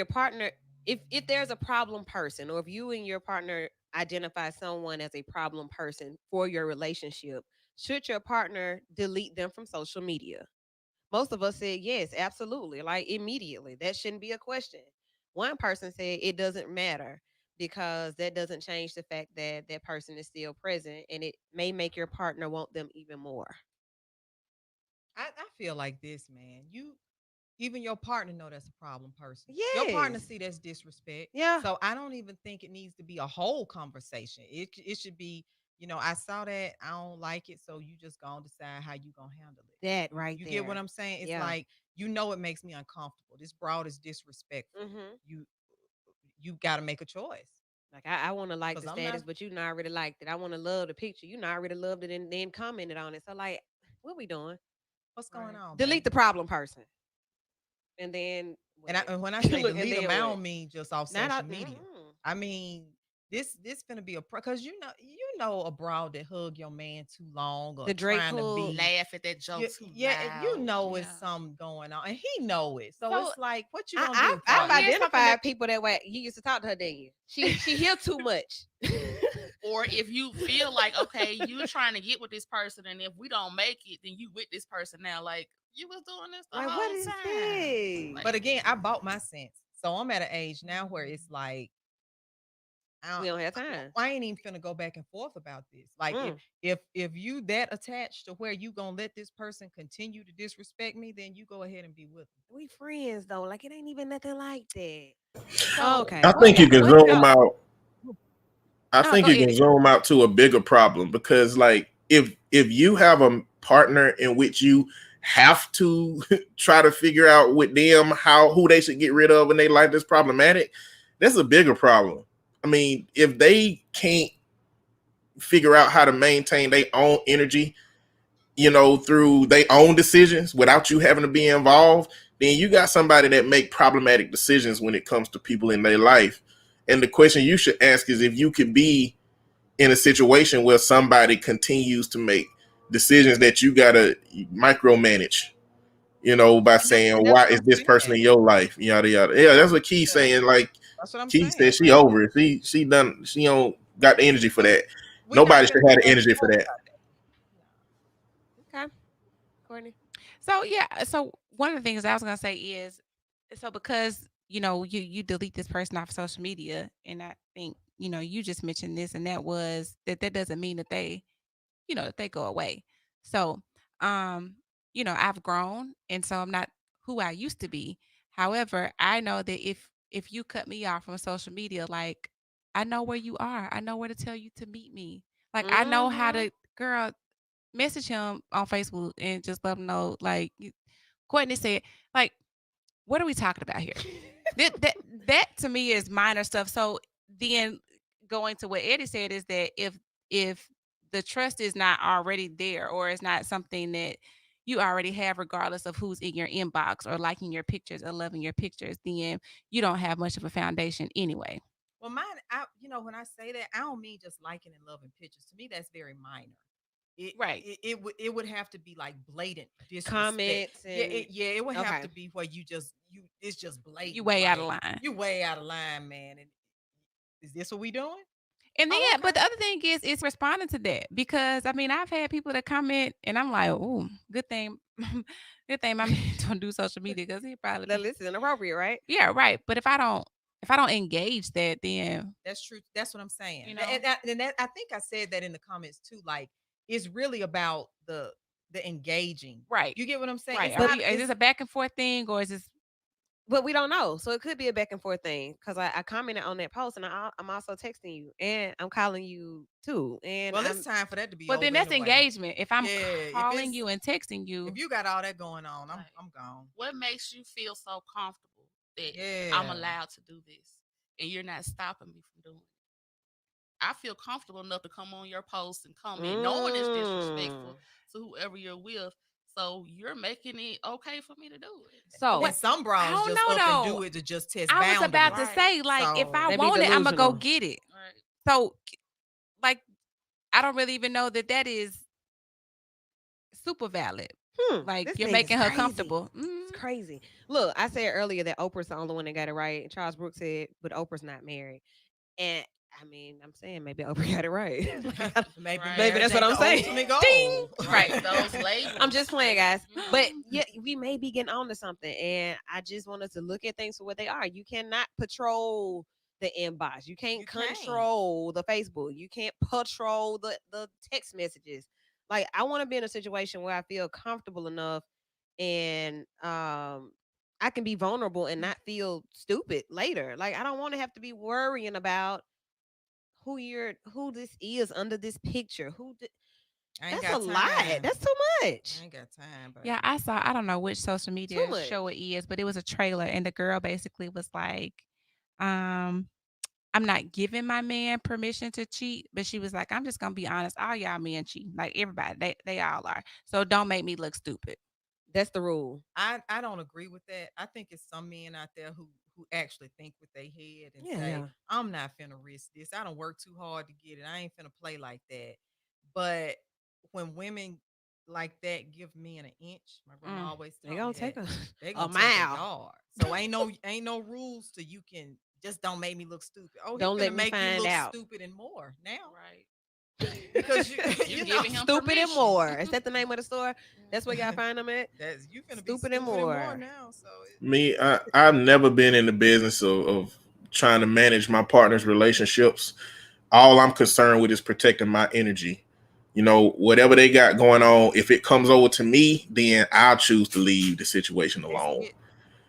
partner, if there's a problem person, or if you and your partner identify someone as a problem person for your relationship, should your partner delete them from social media? Most of us said yes, absolutely, like immediately. That shouldn't be a question. One person said it doesn't matter because that doesn't change the fact that that person is still present and it may make your partner want them even more. I feel like this, man. Even your partner know that's a problem person. Your partner Yes. see that's disrespect. Yeah. So I don't even think it needs to be a whole conversation. It should be, I saw that, I don't like it, so you just gonna decide how you gonna handle it. That right You there. get what I'm saying? It's Yeah. like, it makes me uncomfortable. This broad is disrespectful. Mm-hmm. You got to make a choice. Like I want to like 'Cause the I'm status, not. but you not already liked it. I want to love the picture. You not already loved it and then commented on it. So like, what we doing? What's going Right. on? Delete babe? the problem person, and then And when I say Look, and delete then them, I what? don't mean just off Not social out. media. Mm-mm. I mean this gonna be because a broad that hug your man too long or The Drake trying to hug. be Laugh at that joke too and you loud. know it's Yeah. something going on, and he know it. So So, it's like, what you I, gonna I've, do? I've partner? here's something identified that- people that way. You used to talk to her, didn't you? She hear too much. Or if you feel like, okay, you trying to get with this person, and if we don't make it, then you with this person now. Like, you was doing this the Like, whole what is time. this? Like, But again, I bought my sense, so I'm at an age now where it's like We don't have time. I ain't even finna go back and forth about this. Like Mm. if you that attached to where you gonna let this person continue to disrespect me, then you go ahead and be with them. We friends though. Like it ain't even nothing like that. so Okay. I what think you y'all- can what zoom y'all- out. I No, think go you can ahead. zoom out to a bigger problem because, like, if you have a partner in which you have to try to figure out with them who they should get rid of when they life is problematic, that's a bigger problem. I mean, if they can't figure out how to maintain their own energy, through their own decisions without you having to be involved, then you got somebody that make problematic decisions when it comes to people in their life. And the question you should ask is if you could be in a situation where somebody continues to make decisions that you gotta micromanage, by saying, that's why what is I'm this person saying. in your life? Yada yada. Yeah, that's what Key's saying. Like That's what I'm Key saying. said she over it. She done, she don't got the energy for that. We not Nobody should finna have go the back and energy for forth that. about that. Okay. Courtney. So yeah, so one of the things I was gonna say is, so because you delete this person off social media, and I think you just mentioned this, and that was that doesn't mean that they go away. So I've grown, and so I'm not who I used to be. However, I know that if you cut me off from social media, like I know where you are, I know where to tell you to meet me. Like I know how Mhm. to, girl, message him on Facebook and just let him know. Like Courtney said, like, what are we talking about here? that to me is minor stuff. So then going to what Eddie said is that if the trust is not already there, or it's not something that you already have, regardless of who's in your inbox or liking your pictures or loving your pictures, then you don't have much of a foundation anyway. Well, mine, when I say that, I don't mean just liking and loving pictures. To me, that's very minor. Right. It would have to be like blatant disrespect. Comments Yeah, and it would okay. have to be where it's just blatant. You way out of like, line. You way out of line, man. And is this what we doing? And then, Oh, but okay. the other thing is, it's responding to that, because I mean, I've had people that comment, and I'm like, oh, good thing, good thing my man don't do social media, because he probably That list is inappropriate, right? yeah, right. But if I don't engage that, then That's true. That's what I'm saying. You know? And that, I think I said that in the comments too. Like, it's really about the engaging. right, You get what I'm saying? right. It's Are not, we, is this a back and forth thing, or is this But we don't know. So it could be a back and forth thing because I commented on that post and I'm also texting you and I'm calling you too. And well, I'm, it's time for that to be. well, then over that's anyway. engagement. If I'm Yeah, if calling it's- you and texting you, If you got all that going on, Right. I'm gone. What makes you feel so comfortable that Yeah. I'm allowed to do this and you're not stopping me from doing it? I feel comfortable enough to come on your post and comment, knowing it's disrespectful. to whoever you're with. So you're making it okay for me to do it. So And some I bras don't just know up and though. do it to just test I was about to boundaries. Right. say, like, if I So they be want it, I'm gonna go delusional. get it. Right. So, like, I don't really even know that is super valid. Like, This you're thing is making her crazy. comfortable. It's crazy. Look, I said earlier that Oprah's the only one that got it right. Charles Brooks said, but Oprah's not married. And I mean, I'm saying maybe Oprah got it right. Like, maybe Right. maybe marriage that's what ain't I'm the saying. ultimate Ding. goal. Right. Those labels. I'm just playing, guys. Mhm. But yeah, we may be getting on to something. And I just want us to look at things for what they are. You cannot patrol the inbox. You can't You can't. control the Facebook. You can't patrol the text messages. Like I want to be in a situation where I feel comfortable enough and I can be vulnerable and not feel stupid later. Like I don't want to have to be worrying about who this is under this picture. I ain't That's a got lot. time. That's too much. I ain't got time. But Yeah, I saw, I don't know which social Too media much. show it is, but it was a trailer and the girl basically was like, um, I'm not giving my man permission to cheat, but she was like, I'm just gonna be honest, all y'all men cheat. Like everybody, they all are. So don't make me look stupid. That's the rule. I don't agree with that. I think it's some men out there who actually think with their head and say, Yeah. I'm not finna risk this. I don't work too hard to get it. I ain't finna play like that. But when women like that give men an inch, my grandma always They taught gonna me take that they a gonna take a mile. yard. So ain't no rules to you can just don't make me look stupid. Oh, he Don't let finna me make you find look out. stupid and more now Right. because you You you know giving him Stupid and permission. more. Is that the name of the store? That's where y'all find them at. that's you finna be Stupid and stupid and more more. now. So Me, I've never been in the business of trying to manage my partner's relationships. All I'm concerned with is protecting my energy. You know, whatever they got going on, if it comes over to me, then I'll choose to leave the situation that's alone. it.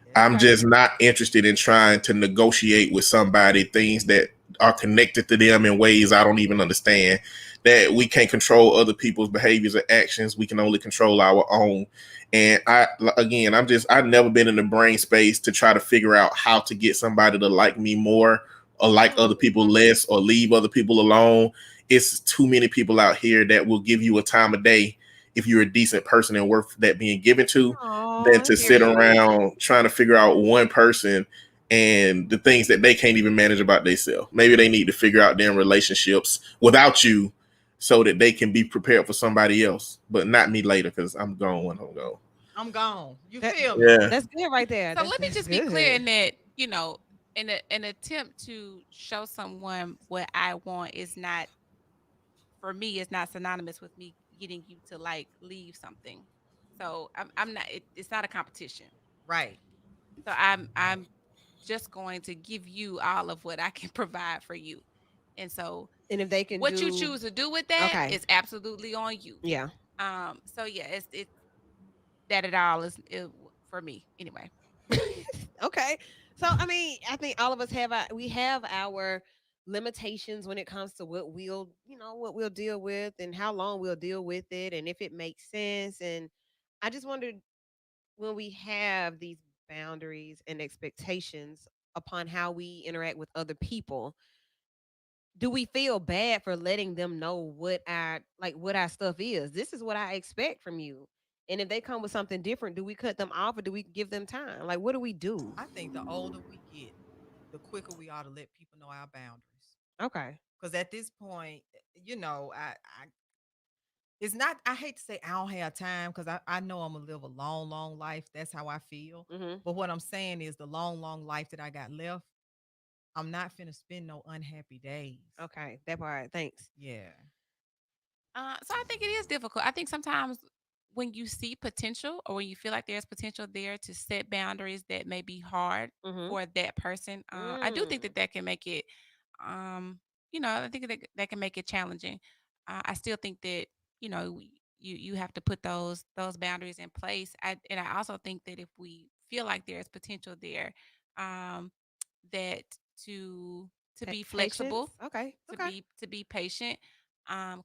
That's I'm right. just not interested in trying to negotiate with somebody things that are connected to them in ways I don't even understand. That we can't control other people's behaviors or actions. We can only control our own. And I've never been in the brain space to try to figure out how to get somebody to like me more or like other people less or leave other people alone. It's too many people out here that will give you a time of day if you're a decent person and worth that being given to than Oh, to sit Period. around trying to figure out one person and the things that they can't even manage about themselves. Maybe they need to figure out their relationships without you so that they can be prepared for somebody else, but not me later because I'm gone when I'm gone. I'm gone. You that feel me? Yeah. that's good right there. So That's let me that's just be clear good. in that, in an attempt to show someone what I want is not, for me, it's not synonymous with me getting you to like leave something. So I'm not, it's not a competition. Right. So I'm just going to give you all of what I can provide for you. And so And if they can what you do choose to do with that okay, is absolutely on you. yeah. So yeah, it's that it all is for me anyway. Okay. So I mean, I think all of us have our limitations when it comes to what we'll deal with and how long we'll deal with it and if it makes sense. And I just wondered when we have these boundaries and expectations upon how we interact with other people, do we feel bad for letting them know what our stuff is? This is what I expect from you. And if they come with something different, do we cut them off or do we give them time? Like what do we do? I think the older we get, the quicker we ought to let people know our boundaries. Okay. Because at this point, I it's not. I hate to say I don't have time because I know I'm gonna live a long, long life. That's how I feel. Mhm. But what I'm saying is the long, long life that I got left, I'm not finna spend no unhappy days. Okay. That part. Thanks. Yeah. So I think it is difficult. I think sometimes when you see potential or when you feel like there's potential there to set boundaries that may be hard Mhm. for that person, I do think Mm. that can make it, um, I think that can make it challenging. I still think that you have to put those boundaries in place. And I also think that if we feel like there's potential there, um, that to be Patience. flexible, Okay. Okay. to be patient,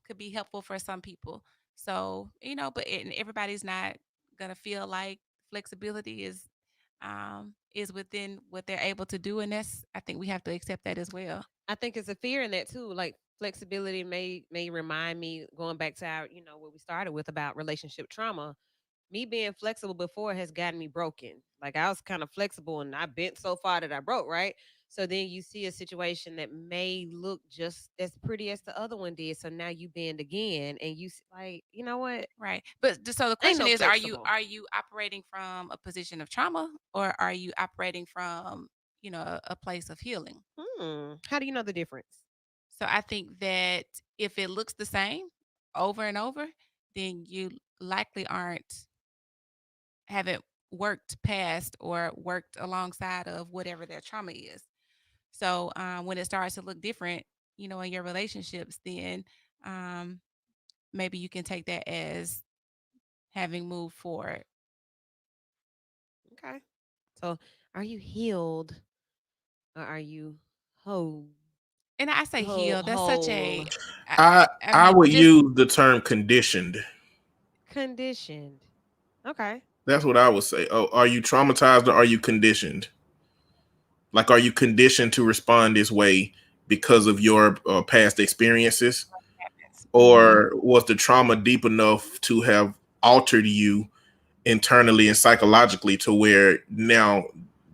could be helpful for some people. So, but and everybody's not gonna feel like flexibility is within what they're able to do, and that's, I think we have to accept that as well. I think it's a fear in that too. Like Flexibility may remind me going back to our, what we started with about relationship trauma. Me being flexible before has gotten me broken. Like I was kind of flexible and I bent so far that I broke, right? So then you see a situation that may look just as pretty as the other one did. So now you bend again and like, you know what? Right. But so the Ain't question no is, flexible. are you operating from a position of trauma, or are you operating from, a place of healing? How do you know the difference? So I think that if it looks the same over and over, then you likely haven't worked past or worked alongside of whatever their trauma is. So when it starts to look different, in your relationships, then um, maybe you can take that as having moved forward. Okay. So are you healed or are you whole? And I say healed. That's such Whole. a, I, I I mean, would just use the term conditioned. Conditioned. Okay. That's what I would say. Oh, are you traumatized or are you conditioned? Like, are you conditioned to respond this way because of your past experiences? mhm. Or was the trauma deep enough to have altered you internally and psychologically to where now,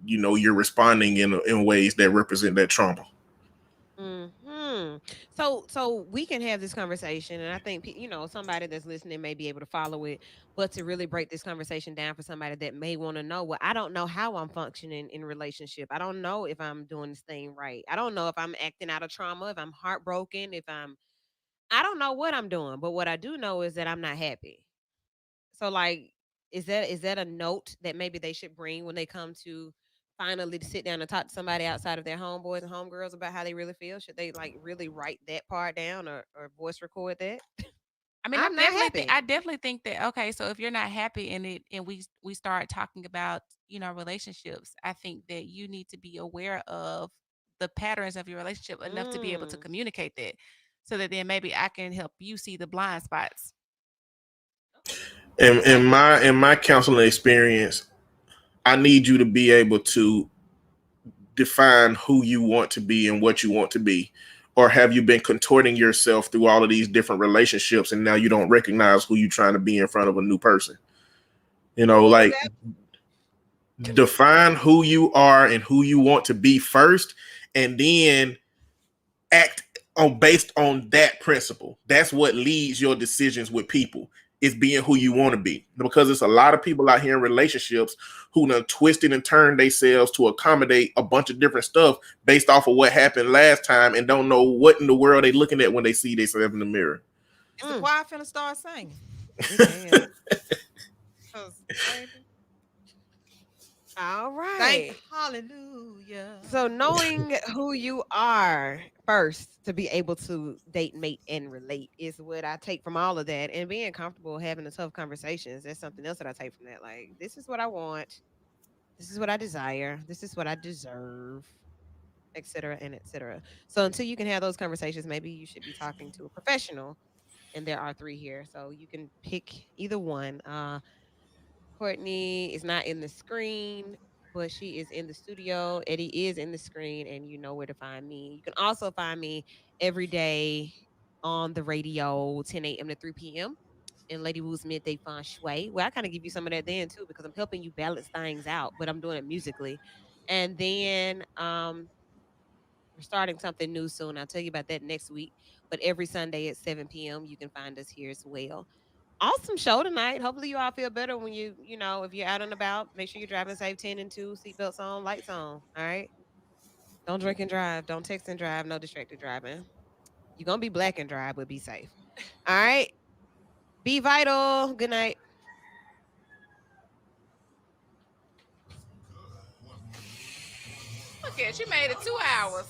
you're responding in ways that represent that trauma? Hmm. So we can have this conversation, and I think somebody that's listening may be able to follow it. But to really break this conversation down for somebody that may want to know, well, I don't know how I'm functioning in relationship. I don't know if I'm doing this thing right. I don't know if I'm acting out of trauma, if I'm heartbroken, if I don't know what I'm doing. But what I do know is that I'm not happy. So like, is that a note that maybe they should bring when they come to finally to sit down and talk to somebody outside of their homeboys and homegirls about how they really feel? Should they like really write that part down or voice record that? I mean, I'm not I happy. definitely think that, okay, so if you're not happy in it, and we start talking about, relationships, I think that you need to be aware of the patterns of your relationship enough to be able to Mm. communicate that, so that then maybe I can help you see the blind spots. In, Like in my in my counseling experience, I need you to be able to define who you want to be and what you want to be. Or have you been contorting yourself through all of these different relationships and now you don't recognize who you're trying to be in front of a new person? what was Like, that? define who you are and who you want to be first, and then act on based on that principle. That's what leads your decisions with people, is being who you want to be. Because there's a lot of people out here in relationships who done twisted and turned themselves to accommodate a bunch of different stuff based off of what happened last time and don't know what in the world they looking at when they see themselves in the mirror. Is the Mm. choir finna start singing? It can. 'Cause, baby, All thank right. hallelujah. So knowing who you are first to be able to date, mate, and relate is what I take from all of that. And being comfortable having the tough conversations, that's something else that I take from that. Like, this is what I want. This is what I desire. This is what I deserve, etc. and etc. So until you can have those conversations, maybe you should be talking to a professional. And there are three here. So you can pick either one. Courtney is not in the screen, but she is in the studio. Eddie is in the screen, and you know where to find me. You can also find me every day on the radio, 10 a.m. to 3 p.m. in Lady Wu's Midday Feng Shui. Well, I kind of give you some of that then too, because I'm helping you balance things out, but I'm doing it musically. And then we're starting something new soon. I'll tell you about that next week. But every Sunday at 7 p.m., you can find us here as well. Awesome show tonight. Hopefully you all feel better when if you're out and about, make sure you're driving safe, 10 and 2, seatbelts on, lights on. All right. Don't drink and drive. Don't text and drive. No distracted driving. You're going to be black and drive, but be safe. All right. Be vital. Good night. Look at, she made it 2 hours.